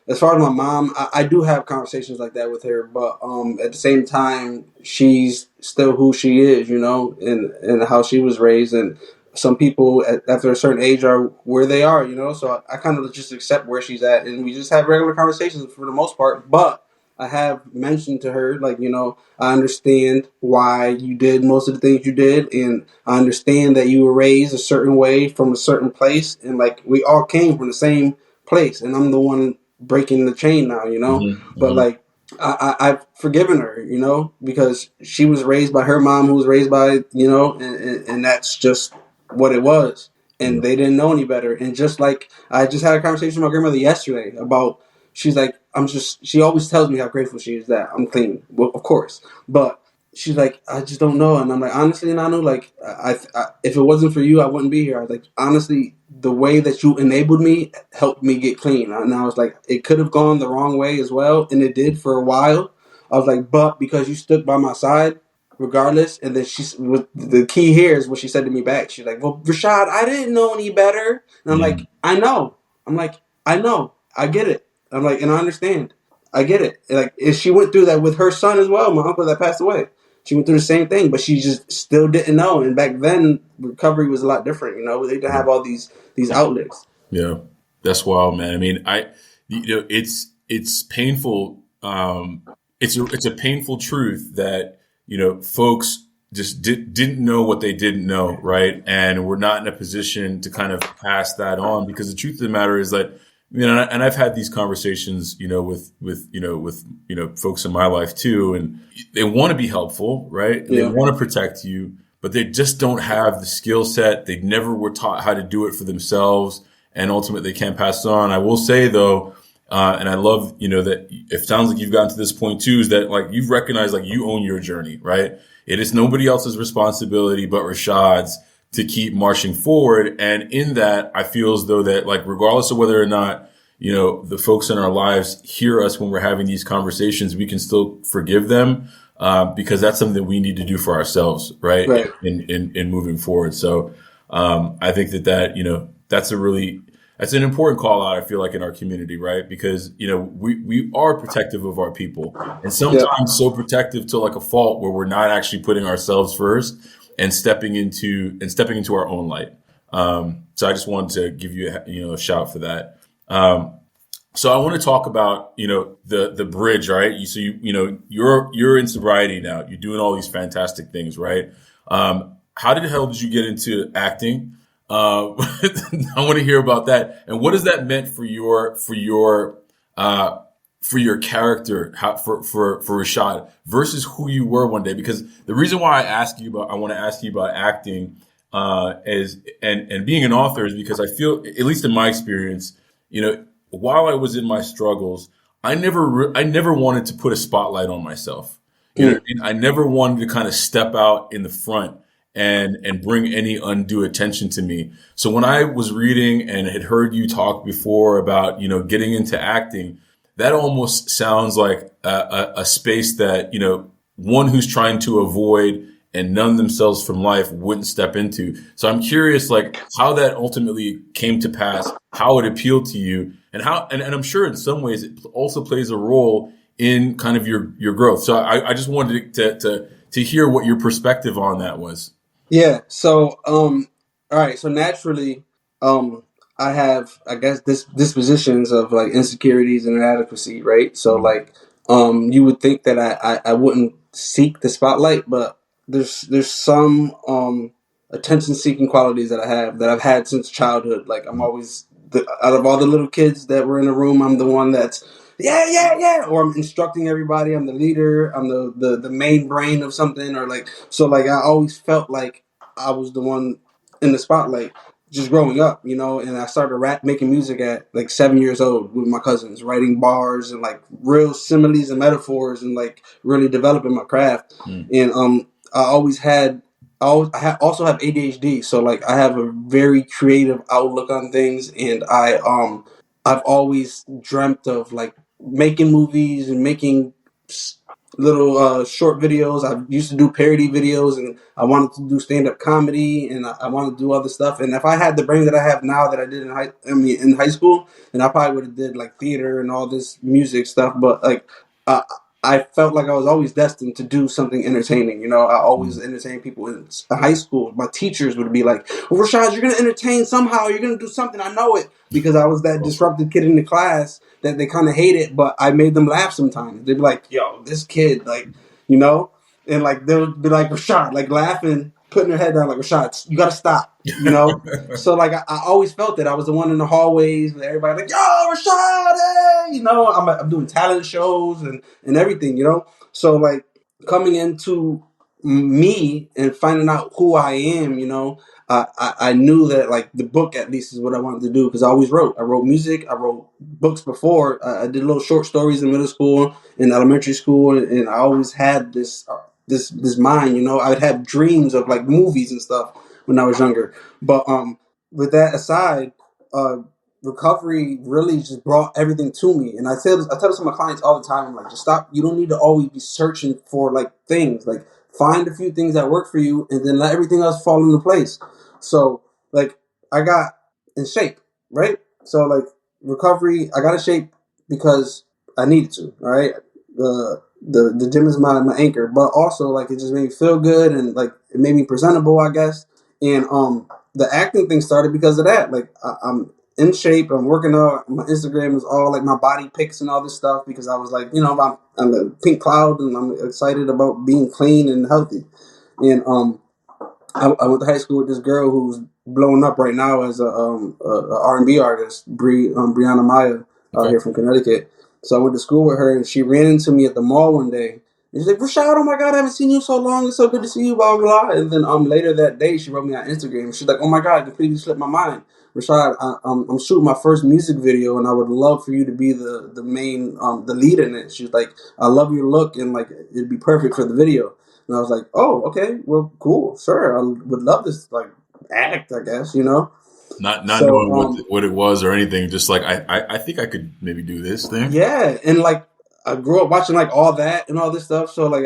as far as my mom, I do have conversations like that with her. But at the same time, she's still who she is, and how she was raised. And some people after a certain age are where they are, So I kind of just accept where she's at, and we just have regular conversations for the most part. But I have mentioned to her, like, I understand why you did most of the things you did, and I understand that you were raised a certain way from a certain place, and like we all came from the same place, and I'm the one breaking the chain now, But like I've forgiven her, because she was raised by her mom, who was raised by, and that's just what it was, and they didn't know any better. And just like I just had a conversation with my grandmother yesterday about she's like, she always tells me how grateful she is that I'm clean. Well, of course. But she's like, I just don't know. And I'm like, honestly, Nanu, like, if it wasn't for you, I wouldn't be here. I was like, honestly, the way that you enabled me helped me get clean. And I was like, it could have gone the wrong way as well. And it did for a while. I was like, but because you stood by my side, regardless. And then the key here is what she said to me back. She's like, well, Rashad, I didn't know any better. And I'm like, I know. I'm like, I know. I get it. I'm like, and I understand. I get it. And like, and she went through that with her son as well, my uncle that passed away. She went through the same thing, but she just still didn't know. And back then, recovery was a lot different. You know, they didn't have all these outlets. Yeah, that's wild, man. I mean, it's painful. It's a painful truth that folks just didn't know what they didn't know, right? And we're not in a position to kind of pass that on, because the truth of the matter is that, and I've had these conversations, with folks in my life too, and they want to be helpful, right? Yeah. They want to protect you, but they just don't have the skill set. They never were taught how to do it for themselves, and ultimately they can't pass it on. I will say though, and I love, that it sounds like you've gotten to this point too, is that like you've recognized like you own your journey, right? It is nobody else's responsibility but Rashad's to keep marching forward. And in that, I feel as though that, like, regardless of whether or not, the folks in our lives hear us when we're having these conversations, we can still forgive them, because that's something that we need to do for ourselves, right? In moving forward. So, I think that's that's an important call out, I feel like, in our community, right? Because, we are protective of our people, and sometimes so protective to like a fault where we're not actually putting ourselves first and stepping into our own light. So I just wanted to give you a shout for that. So I want to talk about, the bridge, right? You're in sobriety now. You're doing all these fantastic things, right? How the hell did you get into acting? I want to hear about that. And what has that meant for your character, for Rashad versus who you were one day? Because the reason why I want to ask you about acting, is and being an author is because I feel, at least in my experience, while I was in my struggles, I never wanted to put a spotlight on myself. You know what I mean? I never wanted to kind of step out in the front and bring any undue attention to me. So when I was reading and had heard you talk before about, getting into acting, that almost sounds like a space that, one who's trying to avoid and numb themselves from life wouldn't step into. So I'm curious, like, how that ultimately came to pass, how it appealed to you, and and I'm sure in some ways it also plays a role in kind of your growth. So I just wanted to hear what your perspective on that was. Yeah. So, all right. So naturally, I have, I guess, dispositions of like insecurities and inadequacy, right? So, like, you would think that I wouldn't seek the spotlight, but there's some attention seeking qualities that I've had since childhood. Like, I'm always out of all the little kids that were in the room, I'm the one that's yeah, or I'm instructing everybody. I'm the leader. I'm the main brain of something, or like, so like I always felt like I was the one in the spotlight just growing up, and I started making music at like 7 years old with my cousins, writing bars and like real similes and metaphors, and like really developing my craft. And I always had also have ADHD, so like I have a very creative outlook on things, and I've always dreamt of like making movies and making little short videos. I used to do parody videos, and I wanted to do stand-up comedy, and I wanted to do other stuff. And if I had the brain that I have now that I did in high school, then I probably would have did like theater and all this music stuff. But like, uh, I felt like I was always destined to do something entertaining. I always entertained people in high school. My teachers would be like, well, Rashad, you're going to entertain somehow. You're going to do something. I know it, because I was that disruptive kid in the class that they kind of hated, but I made them laugh sometimes. They'd be like, yo, this kid, like, and like they would be like, Rashad, like laughing, putting their head down, like, Rashad, you got to stop. So like I always felt that I was the one in the hallways with everybody like, yo, Rashad, hey, I'm doing talent shows and everything. So like coming into me and finding out who I am, I knew that like the book at least is what I wanted to do because I always wrote. I wrote music. I wrote books before. I did little short stories in middle school, in elementary school, and I always had this mind. I'd have dreams of like movies and stuff when I was younger. But with that aside, uh, recovery really just brought everything to me. And I tell this to my clients all the time. I'm like, just stop. You don't need to always be searching for like things. Like find a few things that work for you, and then let everything else fall into place. So like I got in shape, right? So like recovery, I got in shape because I needed to, right? The gym is my anchor, but also like it just made me feel good and like it made me presentable, I guess. And the acting thing started because of that. Like I'm in shape, I'm working out. My Instagram is all like my body pics and all this stuff because I was like, I'm a pink cloud and I'm excited about being clean and healthy. And I went to high school with this girl who's blowing up right now as a R&B artist, Brianna Maya, Okay. here from Connecticut. So I went to school with her, and she ran into me at the mall one day. And she's like, Rashad, oh my God, I haven't seen you in so long. It's so good to see you, blah, blah, blah. And then later that day, she wrote me on Instagram. She's like, oh my God, it completely slipped my mind. Rashad, I'm shooting my first music video, and I would love for you to be the main, the lead in it. She's like, I love your look, and like it'd be perfect for the video. And I was like, oh, okay, well, cool, sure. I would love to like act, I guess. Not So, knowing what it was or anything, just like I think I could maybe do this thing. yeah, and like I grew up watching like all that and all this stuff. So like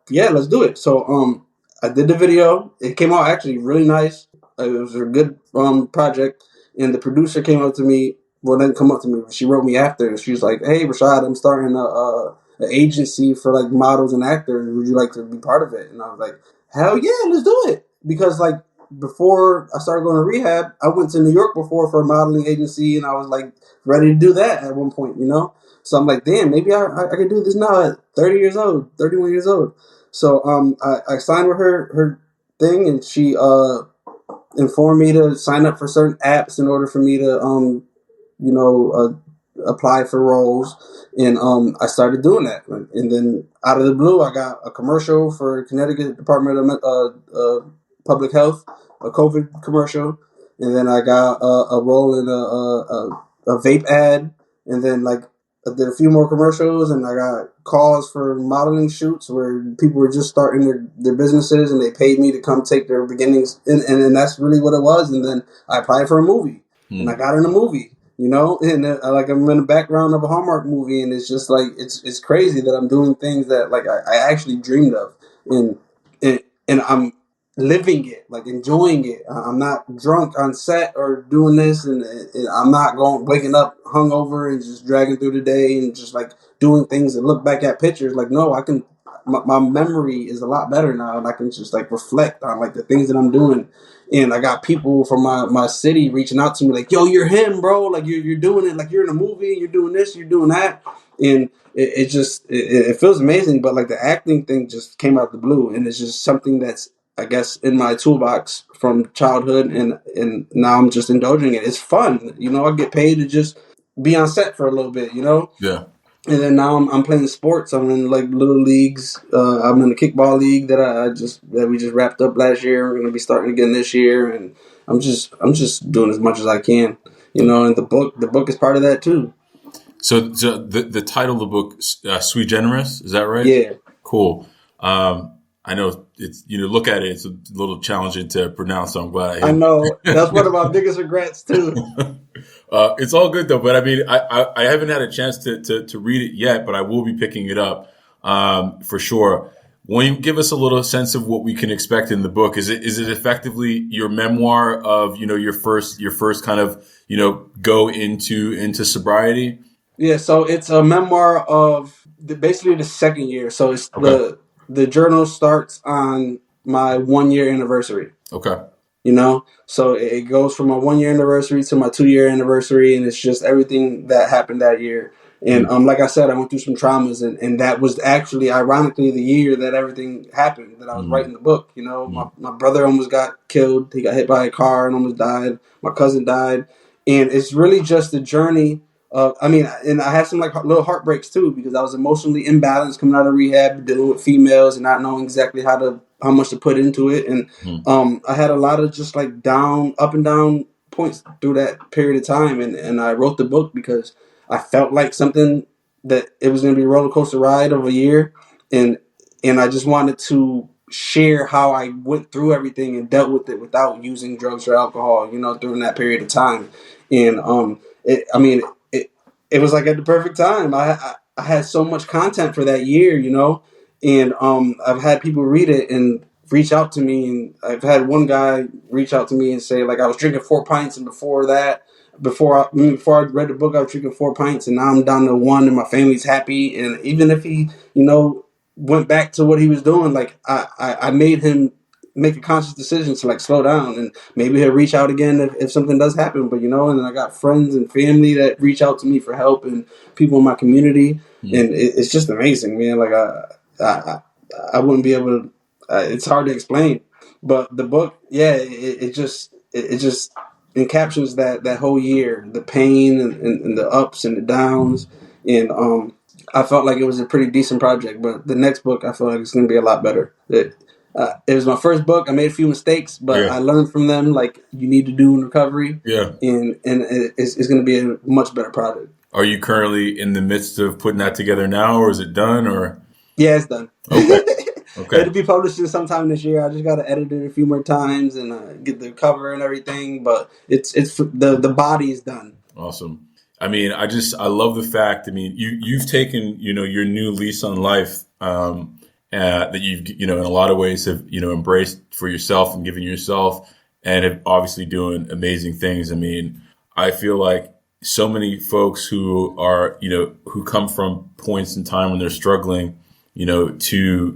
yeah, let's do it. So I did the video. It came out actually really nice. It was a good project. And the producer came up to me. Well, didn't come up to me. But she wrote me after, and she was like, "Hey, Rashad, I'm starting an agency for like models and actors. Would you like to be part of it?" And I was like, "Hell yeah, let's do it!" Because like before I started going to rehab, I went to New York before for a modeling agency, and I was like ready to do that at one point. So I'm like, damn, maybe I can do this now at 30 years old, 31 years old. So I signed with her thing, and she informed me to sign up for certain apps in order for me to you know apply for roles, and I started doing that. And then out of the blue, I got a commercial for Connecticut Department of Public Health, a COVID commercial, and then I got a role in a vape ad, and then like I did a few more commercials, and I got calls for modeling shoots where people were just starting their businesses, and they paid me to come take their beginnings, and that's really what it was. And then I applied for a movie, and I got in a movie. And like I'm in the background of a Hallmark movie, and it's just like it's crazy that I'm doing things that like I actually dreamed of, and and I'm living it, like enjoying it. I'm not drunk on set or doing this, and I'm not going waking up hungover and just dragging through the day and just like doing things and look back at pictures. Like no, I can. My memory is a lot better now, and I can just like reflect on like the things that I'm doing. And I got people from my city reaching out to me like, "Yo, you're him, bro. Like you're doing it. Like you're in a movie. You're doing this. You're doing that." And it feels amazing. But like the acting thing just came out of the blue, and it's just something that's I guess in my toolbox from childhood, and now I'm just indulging it. It's fun. I get paid to just be on set for a little bit. Yeah. And then now I'm playing sports. I'm in like little leagues. I'm in the kickball league that we just wrapped up last year. We're gonna be starting again this year, and I'm just doing as much as I can. And the book is part of that too. So the title of the book, Sui Generis, is that right? Yeah, Cool. I know it's look at it, it's a little challenging to pronounce. So I'm glad I I hit. know that's one of my biggest regrets too. It's all good though, but I mean, I haven't had a chance to read it yet, but I will be picking it up for sure. Will you give us a little sense of what we can expect in the book? Is it effectively your memoir of your first kind of go into sobriety? Yeah, so it's a memoir of basically the second year. So it's Okay. the journal starts on my 1 year anniversary. Okay. So it goes from my 1 year anniversary to my 2 year anniversary, and it's just everything that happened that year. And Mm, like I said, I went through some traumas, and that was actually ironically the year that everything happened. That I was mm, writing the book. mm, My brother almost got killed. He got hit by a car and almost died. My cousin died, and it's really just a journey I mean, and I had some like little heartbreaks too because I was emotionally imbalanced coming out of rehab, dealing with females and not knowing exactly how much to put into it, and Hmm. I had a lot of just like down, up and down points through that period of time, and I wrote the book because I felt like something that it was going to be a roller coaster ride of a year, and and I just wanted to share how I went through everything and dealt with it without using drugs or alcohol, during that period of time, and I mean, it it was like at the perfect time. I had so much content for that year, and I've had people read it and reach out to me, and I've had one guy reach out to me and say like I was drinking 4 pints, and before I read the book, I was drinking 4 pints, and now I'm down to one, and my family's happy. And even if he, went back to what he was doing, like I made him make a conscious decision to like slow down, and maybe he'll reach out again if something does happen. But and I got friends and family that reach out to me for help, and people in my community, Hmm. and it's just amazing, man. Like I, I wouldn't be able to. It's hard to explain, but the book, yeah, it just encapsulates that whole year, the pain and the ups and the downs, and I felt like it was a pretty decent project. But the next book, I feel like it's going to be a lot better. It was my first book. I made a few mistakes, but Yeah. I learned from them, like you need to do in recovery, Yeah. and it's going to be a much better product. Are you currently in the midst of putting that together now, or is it done? Or Yeah, it's done. okay, okay, It'll be published sometime this year. I just got to edit it a few more times and get the cover and everything. But it's the body is done. awesome. I mean, I love the fact. I mean, you've taken your new lease on life, that you've in a lot of ways have embraced for yourself and given yourself, and have obviously doing amazing things. I mean, I feel like so many folks who are who come from points in time when they're struggling, to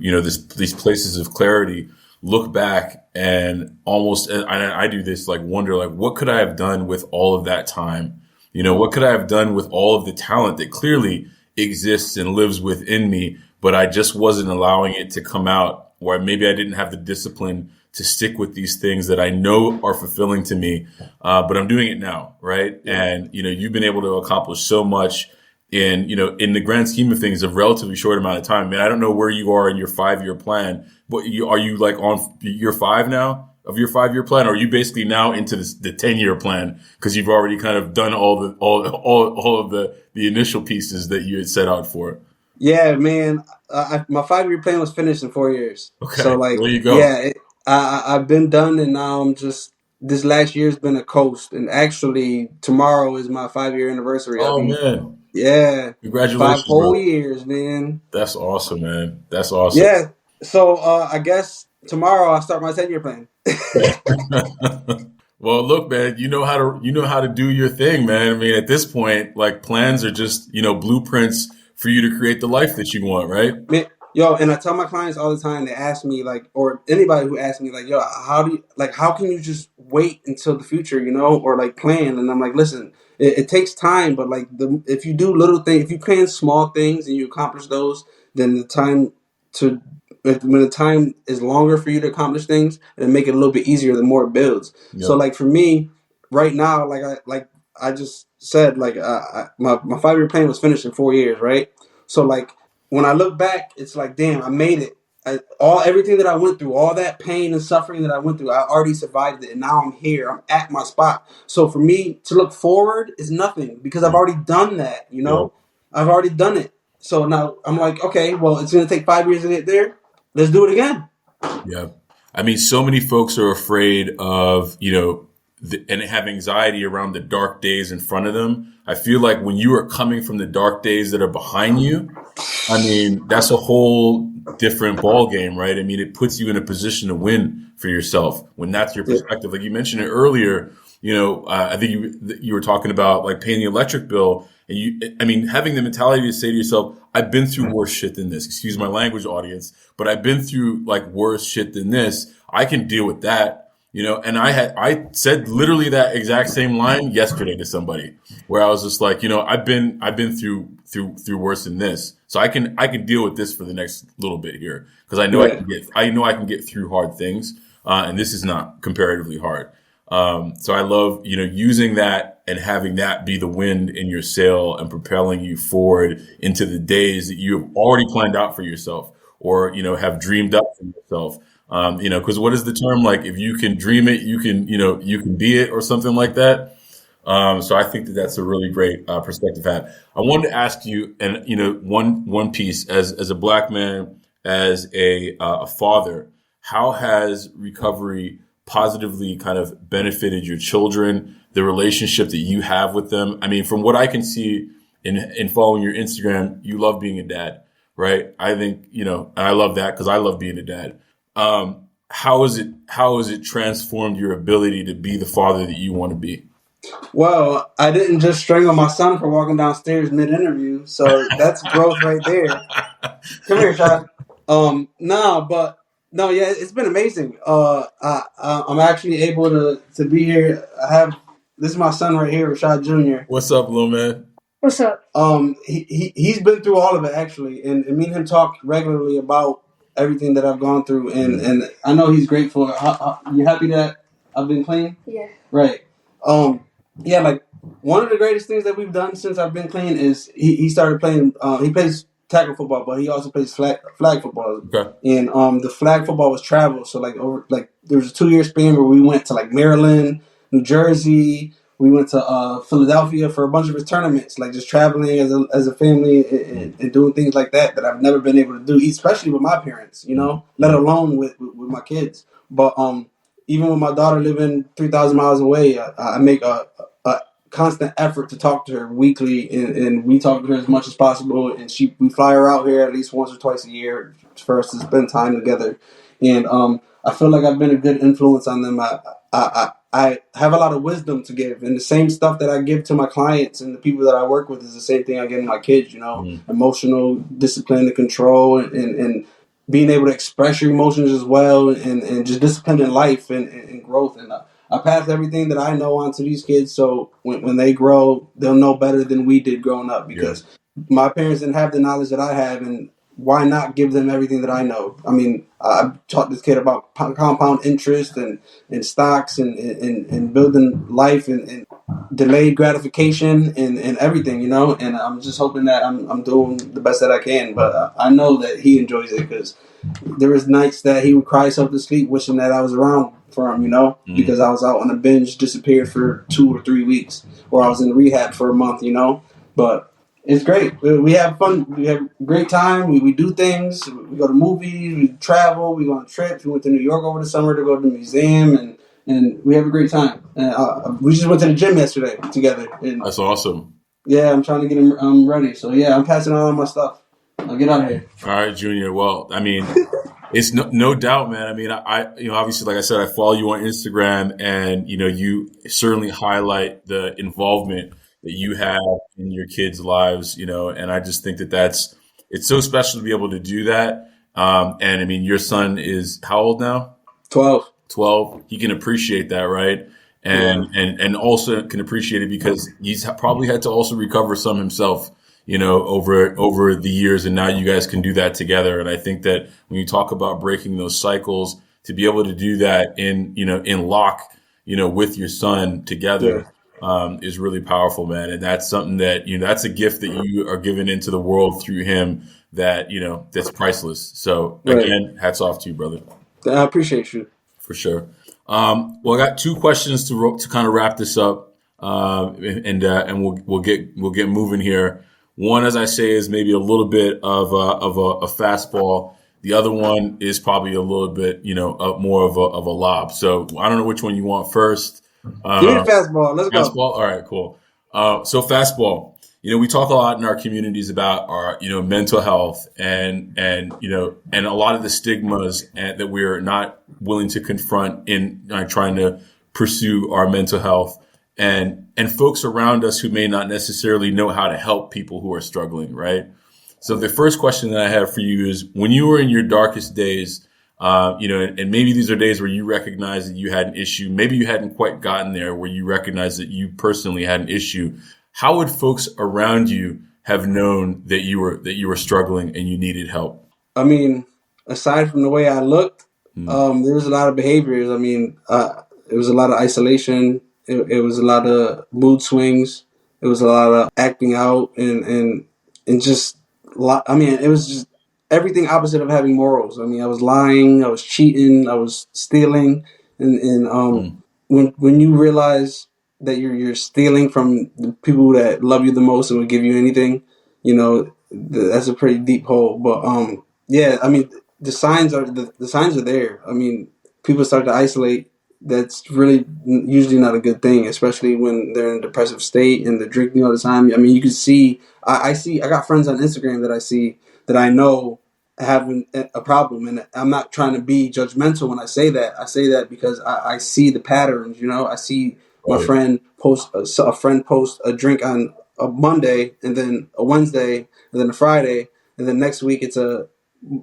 these places of clarity, look back and almost, and I do this, like wonder, like what could I have done with all of that time? What could I have done with all of the talent that clearly exists and lives within me, but I just wasn't allowing it to come out, or maybe I didn't have the discipline to stick with these things that I know are fulfilling to me. But I'm doing it now, right? Yeah. And you've been able to accomplish so much in the grand scheme of things, a relatively short amount of time. Man, I don't know where you are in your 5-year plan. But are you like on year 5 now of your 5-year plan, or are you basically now into the 10-year plan because you've already kind of done all of the initial pieces that you had set out for? Yeah, man. My 5-year plan was finished in 4 years. So Okay, like, there you go. yeah, I've been done, and now I'm just. This last year's been a coast, and actually tomorrow is my 5-year anniversary. I'll Oh be, man, yeah, five congratulations, whole brother. years, man. That's awesome, man. That's awesome. Yeah. So I guess tomorrow I'll start my 10-year plan. Well, look, man, you know how to do your thing, man. I mean, at this point, like plans are just, blueprints for you to create the life that you want, right? Man, yo, and I tell my clients all the time. They ask me like, or anybody who asks me like, yo, how can you just wait until the future, or like plan? And I'm like, listen, it takes time, but like if you do little things, if you plan small things and you accomplish those, then to when the time is longer for you to accomplish things, and make it a little bit easier the more it builds. So Yep. like for me, right now, like I just said, like my 5-year plan was finished in 4 years, right? So like when I look back, it's like, damn, I made it. Everything that I went through, all that pain and suffering that I went through, I already survived it, and now I'm here. I'm at my spot. So for me to look forward is nothing because I've already done that. Yep. I've already done it. So now I'm like, okay, well, it's gonna take 5 years to get there. Let's do it again. Yeah. I mean, so many folks are afraid of, and have anxiety around the dark days in front of them. I feel like when you are coming from the dark days that are behind you, I mean, that's a whole different ball game, right? I mean, it puts you in a position to win for yourself when that's your Yeah, perspective. Like you mentioned it earlier, I think you were talking about like paying the electric bill, and I mean, having the mentality to say to yourself, "I've been through worse shit than this." Excuse my language, audience, but I've been through like worse shit than this. I can deal with that. And I said literally that exact same line yesterday to somebody where I was just like, I've been through worse than this, so I can deal with this for the next little bit here because I know yeah, I can get through hard things, and this is not comparatively hard. So I love using that and having that be the wind in your sail and propelling you forward into the days that you have already planned out for yourself, or, have dreamed up for yourself. Because what is the term? Like, if you can dream it, you can be it, or something like that. So I think that that's a really great perspective to have. I wanted to ask you, and one piece, as a Black man, as a father, how has recovery positively kind of benefited your children, the relationship that you have with them? I mean, from what I can see in following your Instagram, you love being a dad, right? I think, and I love that because I love being a dad. How has it transformed your ability to be the father that you want to be? Well, I didn't just strangle my son for walking downstairs mid-interview, so that's growth right there. Come here, Sean. No, yeah, it's been amazing. I'm actually able to be here. This is my son right here, Rashad Jr. What's up, little man? What's up? He's been through all of it actually, and me and him talk regularly about everything that I've gone through, and I know he's grateful. You happy that I've been clean? Yeah. Right. Yeah, like one of the greatest things that we've done since I've been clean is he started playing. He plays tackle football, but he also plays flag football. Okay. And the flag football was travel. So there was a 2-year span where we went to like Maryland, New Jersey. We went to Philadelphia for a bunch of his tournaments, like just traveling as a family and doing things like that I've never been able to do, especially with my parents, let alone with my kids. But even with my daughter living 3,000 miles away, I make a constant effort to talk to her weekly, and we talk to her as much as possible. And we fly her out here at least once or twice a year for us to spend time together. And I feel like I've been a good influence on them. I have a lot of wisdom to give, and the same stuff that I give to my clients and the people that I work with is the same thing I give to my kids. Emotional discipline and control, and being able to express your emotions as well, and just discipline in life and growth. And I pass everything that I know on to these kids, so when they grow, they'll know better than we did growing up, because my parents didn't have the knowledge that I have, and why not give them everything that I know? I mean, I taught this kid about compound interest and stocks and building life and delayed gratification and everything, and I'm just hoping that I'm doing the best that I can. But I know that he enjoys it, because there was nights that he would cry himself to sleep wishing that I was around for him, because I was out on a binge, disappeared for 2 or 3 weeks, or I was in rehab for a month, but it's great. We have fun. We have a great time. We do things. We go to movies. We travel. We go on trips. We went to New York over the summer to go to the museum, and we have a great time. We just went to the gym yesterday together. And that's awesome. Yeah, I'm trying to get him ready. So yeah, I'm passing on all my stuff. I'll get out of here. All right, Junior. Well, I mean, it's no doubt, man. I mean, I obviously, like I said, I follow you on Instagram, and you certainly highlight the involvement that you have in your kids' lives, and I just think that it's so special to be able to do that. And I mean, your son is how old now? 12. 12. He can appreciate that, right? And also can appreciate it because he's probably had to also recover some himself, over the years, and now you guys can do that together. And I think that when you talk about breaking those cycles, to be able to do that in lock, with your son together. Is really powerful, man. And that's something that, that's a gift that you are giving into the world through him that, that's priceless. So again, hats off to you, brother. I appreciate you. For sure. Well, I got 2 questions to kind of wrap this up. And we'll get moving here. One, as I say, is maybe a little bit of a fastball. The other one is probably a little bit, more of a lob. So I don't know which one you want first. Give me the fastball. Let's go. Fastball? All right, cool. So fastball, we talk a lot in our communities about our, mental health and a lot of the stigmas that we're not willing to confront in trying to pursue our mental health and folks around us who may not necessarily know how to help people who are struggling, right? So the first question that I have for you is, when you were in your darkest days, and maybe these are days where you recognize that you had an issue. Maybe you hadn't quite gotten there where you recognize that you personally had an issue. How would folks around you have known that you were struggling and you needed help? I mean, aside from the way I looked, there was a lot of behaviors. I mean, it was a lot of isolation. It was a lot of mood swings. It was a lot of acting out and just I mean, it was just everything opposite of having morals. I mean, I was lying, I was cheating, I was stealing, and Mm. when you realize that you're stealing from the people that love you the most and would give you anything, you know, that's a pretty deep hole. But yeah, I mean, the signs are there. I mean, people start to isolate. That's really usually not a good thing, especially when they're in a depressive state and they're drinking all the time. I mean, you can see. I see. I got friends on Instagram that I see that I know having a problem, and I'm not trying to be judgmental when I say that. I say that because I see the patterns. You know, I see my Right. friend post a friend post a drink on a Monday, and then a Wednesday, and then a Friday, and then next week it's a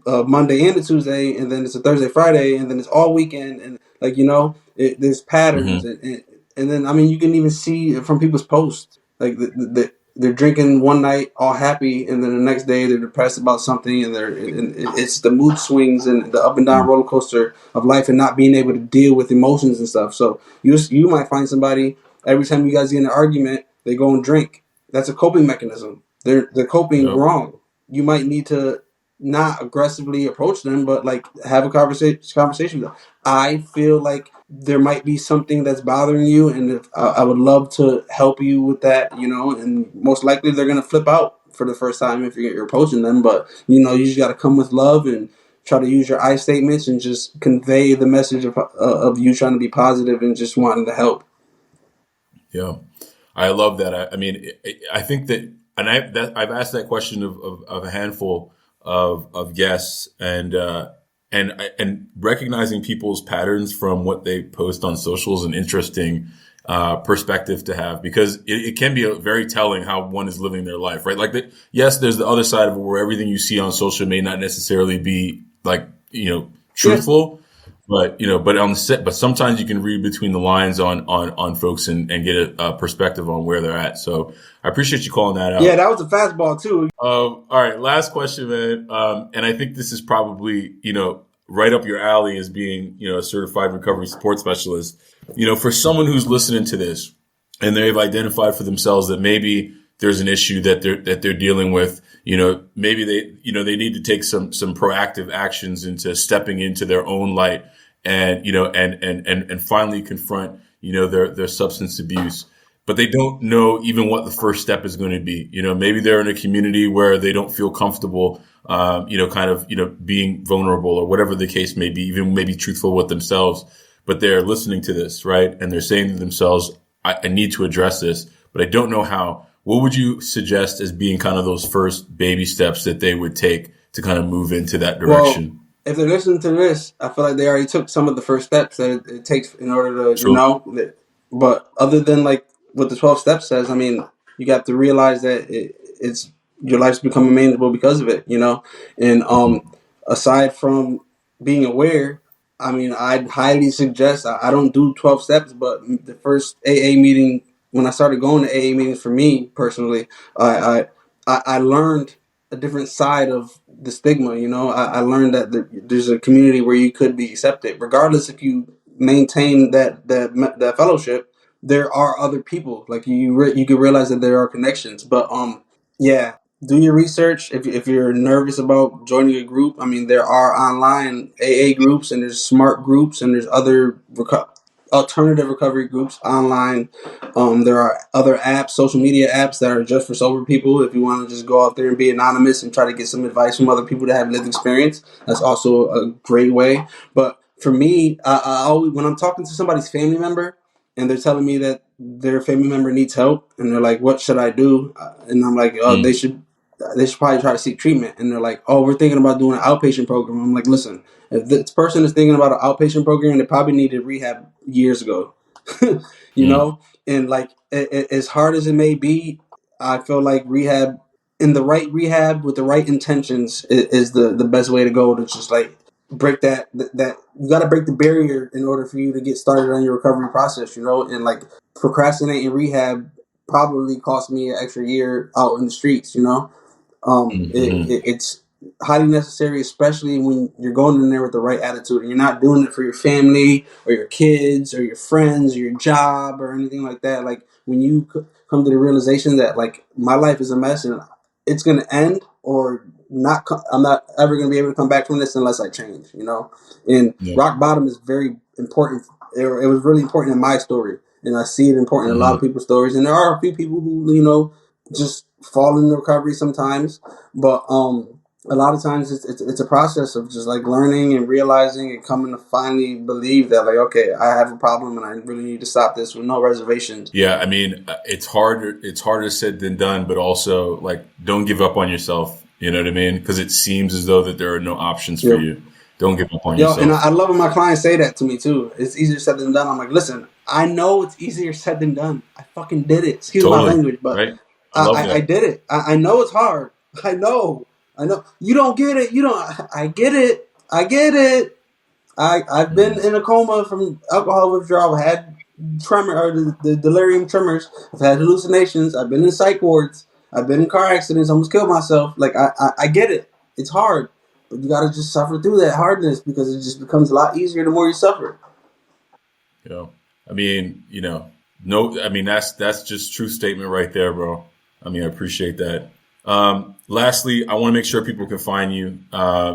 Monday and a Tuesday, and then it's a Thursday, Friday, and then it's all weekend, and like there's patterns, Hmm. and then I mean you can even see it from people's posts, like they're drinking one night all happy, and then the next day they're depressed about something, and it's the mood swings and the up and down roller coaster of life, and not being able to deal with emotions and stuff. So you might find somebody every time you guys get in an argument, they go and drink. That's a coping mechanism. They're coping Yep. wrong. You might need to not aggressively approach them, but like have a conversation with them. I feel like there might be something that's bothering you, and if, I would love to help you with that, and most likely they're gonna flip out for the first time if you're approaching them. But you just got to come with love and try to use your I statements and just convey the message of you trying to be positive and just wanting to help. Yeah, I love that. I mean, I think that, and I've asked that question of a handful of guests, and recognizing people's patterns from what they post on social is an interesting perspective to have, because it can be very telling how one is living their life, right? Like, yes, there's the other side of it where everything you see on social may not necessarily be like Yeah, truthful. But on the set, but sometimes you can read between the lines on folks and get a perspective on where they're at. So I appreciate you calling that yeah, out. that was a fastball too. All right, last question, man. And I think this is probably right up your alley as being a certified recovery support specialist. For someone who's listening to this and they've identified for themselves that maybe there's an issue that they're dealing with. Maybe they need to take some proactive actions into stepping into their own light, and and finally confront their substance abuse, but they don't know even what the first step is going to be. Maybe they're in a community where they don't feel comfortable, kind of being vulnerable or whatever the case may be, even maybe truthful with themselves. But they're listening to this, right, and they're saying to themselves, I need to address this, but I don't know how. What would you suggest as being kind of those first baby steps that they would take to kind of move into that Well, direction? if they're listening to this, I feel like they already took some of the first steps that it takes in order to, True. But other than like what the 12 steps says, I mean, you got to realize that it's your life's becoming manageable because of it, And Hmm. aside from being aware, I mean, I'd highly suggest. I don't do 12 steps, but the first AA meeting, when I started going to AA meetings for me personally, I I learned a different side of the stigma. I learned that there's a community where you could be accepted, regardless if you maintain that fellowship. There are other people like you could realize that there are connections, but yeah. Do your research if you're nervous about joining a group. I mean, there are online AA groups, and there's smart groups, and there's other alternative recovery groups online. There are other apps, social media apps that are just for sober people. If you want to just go out there and be anonymous and try to get some advice from other people that have lived experience, that's also a great way. But for me, I always, when I'm talking to somebody's family member and they're telling me that their family member needs help, and they're like, "What should I do?" And I'm like, "Oh, Mm. they should probably try to seek treatment." And they're like, "Oh, we're thinking about doing an outpatient program." I'm like, "Listen, if this person is thinking about an outpatient program, they probably needed rehab years ago." you Mm. know and like as hard as it may be, I feel like rehab, in the right rehab with the right intentions, is the best way to go, to just like break that you got to break the barrier in order for you to get started on your recovery process, and like procrastinating rehab probably cost me an extra year out in the streets. Mm. Mm. It's highly necessary, especially when you're going in there with the right attitude and you're not doing it for your family or your kids or your friends or your job or anything like that. Like when you come to the realization that like my life is a mess and it's going to end or not, I'm not ever going to be able to come back from this unless I change, you know? And Yeah. rock bottom is very important. It was really important in my story. And I see it important in a lot of people's stories. And there are a few people who, you know, just fall in recovery sometimes. But a lot of times it's a process of just like learning and realizing and coming to finally believe that like, okay, I have a problem and I really need to stop this with no reservations. Yeah, I mean, it's harder said than done, but also like don't give up on yourself. You know what I mean? Because it seems as though that there are no options for you. Don't give up on Yo, and yourself. I love when my clients say that to me too. It's easier said than done. I'm like, listen, I know it's easier said than done. I fucking did it. Excuse my Totally. language, but Right. I love I that. did it. I know it's hard. I know. You don't get it. You don't. I get it. I get it. I've been in a coma from alcohol withdrawal. I've had tremor or the delirium tremors. I've had hallucinations. I've been in psych wards. I've been in car accidents. Almost killed myself. Like I get it. It's hard, but you got to just suffer through that hardness because it just becomes a lot easier the more you suffer. You know, I mean, you know, no, I mean that's just true statement right there, bro. I mean, I appreciate that. Lastly, I want to make sure people can find you.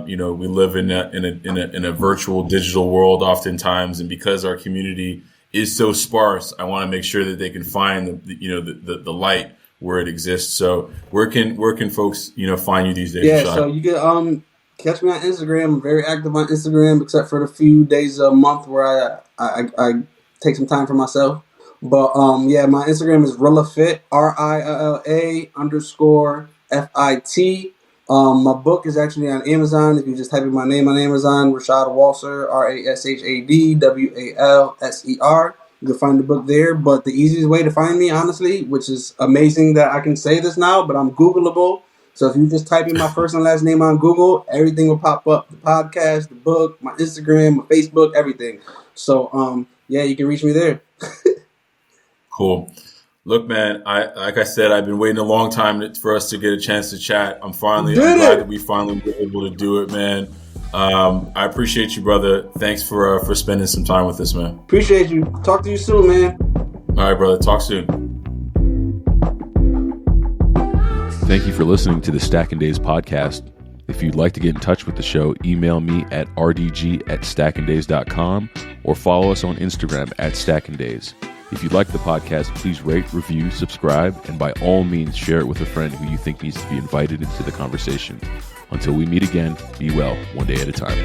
You know, we live in a virtual digital world oftentimes, and because our community is so sparse, I want to make sure that they can find the light where it exists. So where can folks find you these days, Yeah, Rashad? so you can catch me on Instagram. I'm very active on Instagram, except for the few days a month where I take some time for myself. But yeah, my Instagram is RillaFit, RILLA_FIT. My book is actually on Amazon. If you just type in my name on Amazon, Rashad Walser, RASHAD WALSER. You can find the book there. But the easiest way to find me, honestly, which is amazing that I can say this now, but I'm Googleable. So if you just type in my first and last name on Google, everything will pop up. The podcast, the book, my Instagram, my Facebook, everything. So yeah, you can reach me there. Cool. Look, man, like I said, I've been waiting a long time for us to get a chance to chat. I'm glad that we finally were able to do it, man. I appreciate you, brother. Thanks for spending some time with us, man. Appreciate you. Talk to you soon, man. All right, brother. Talk soon. Thank you for listening to the Stacking Days podcast. If you'd like to get in touch with the show, email me at rdg@stackingdays.com or follow us on Instagram @stackingdays. If you like the podcast, please rate, review, subscribe, and by all means share it with a friend who you think needs to be invited into the conversation. Until we meet again, be well, one day at a time.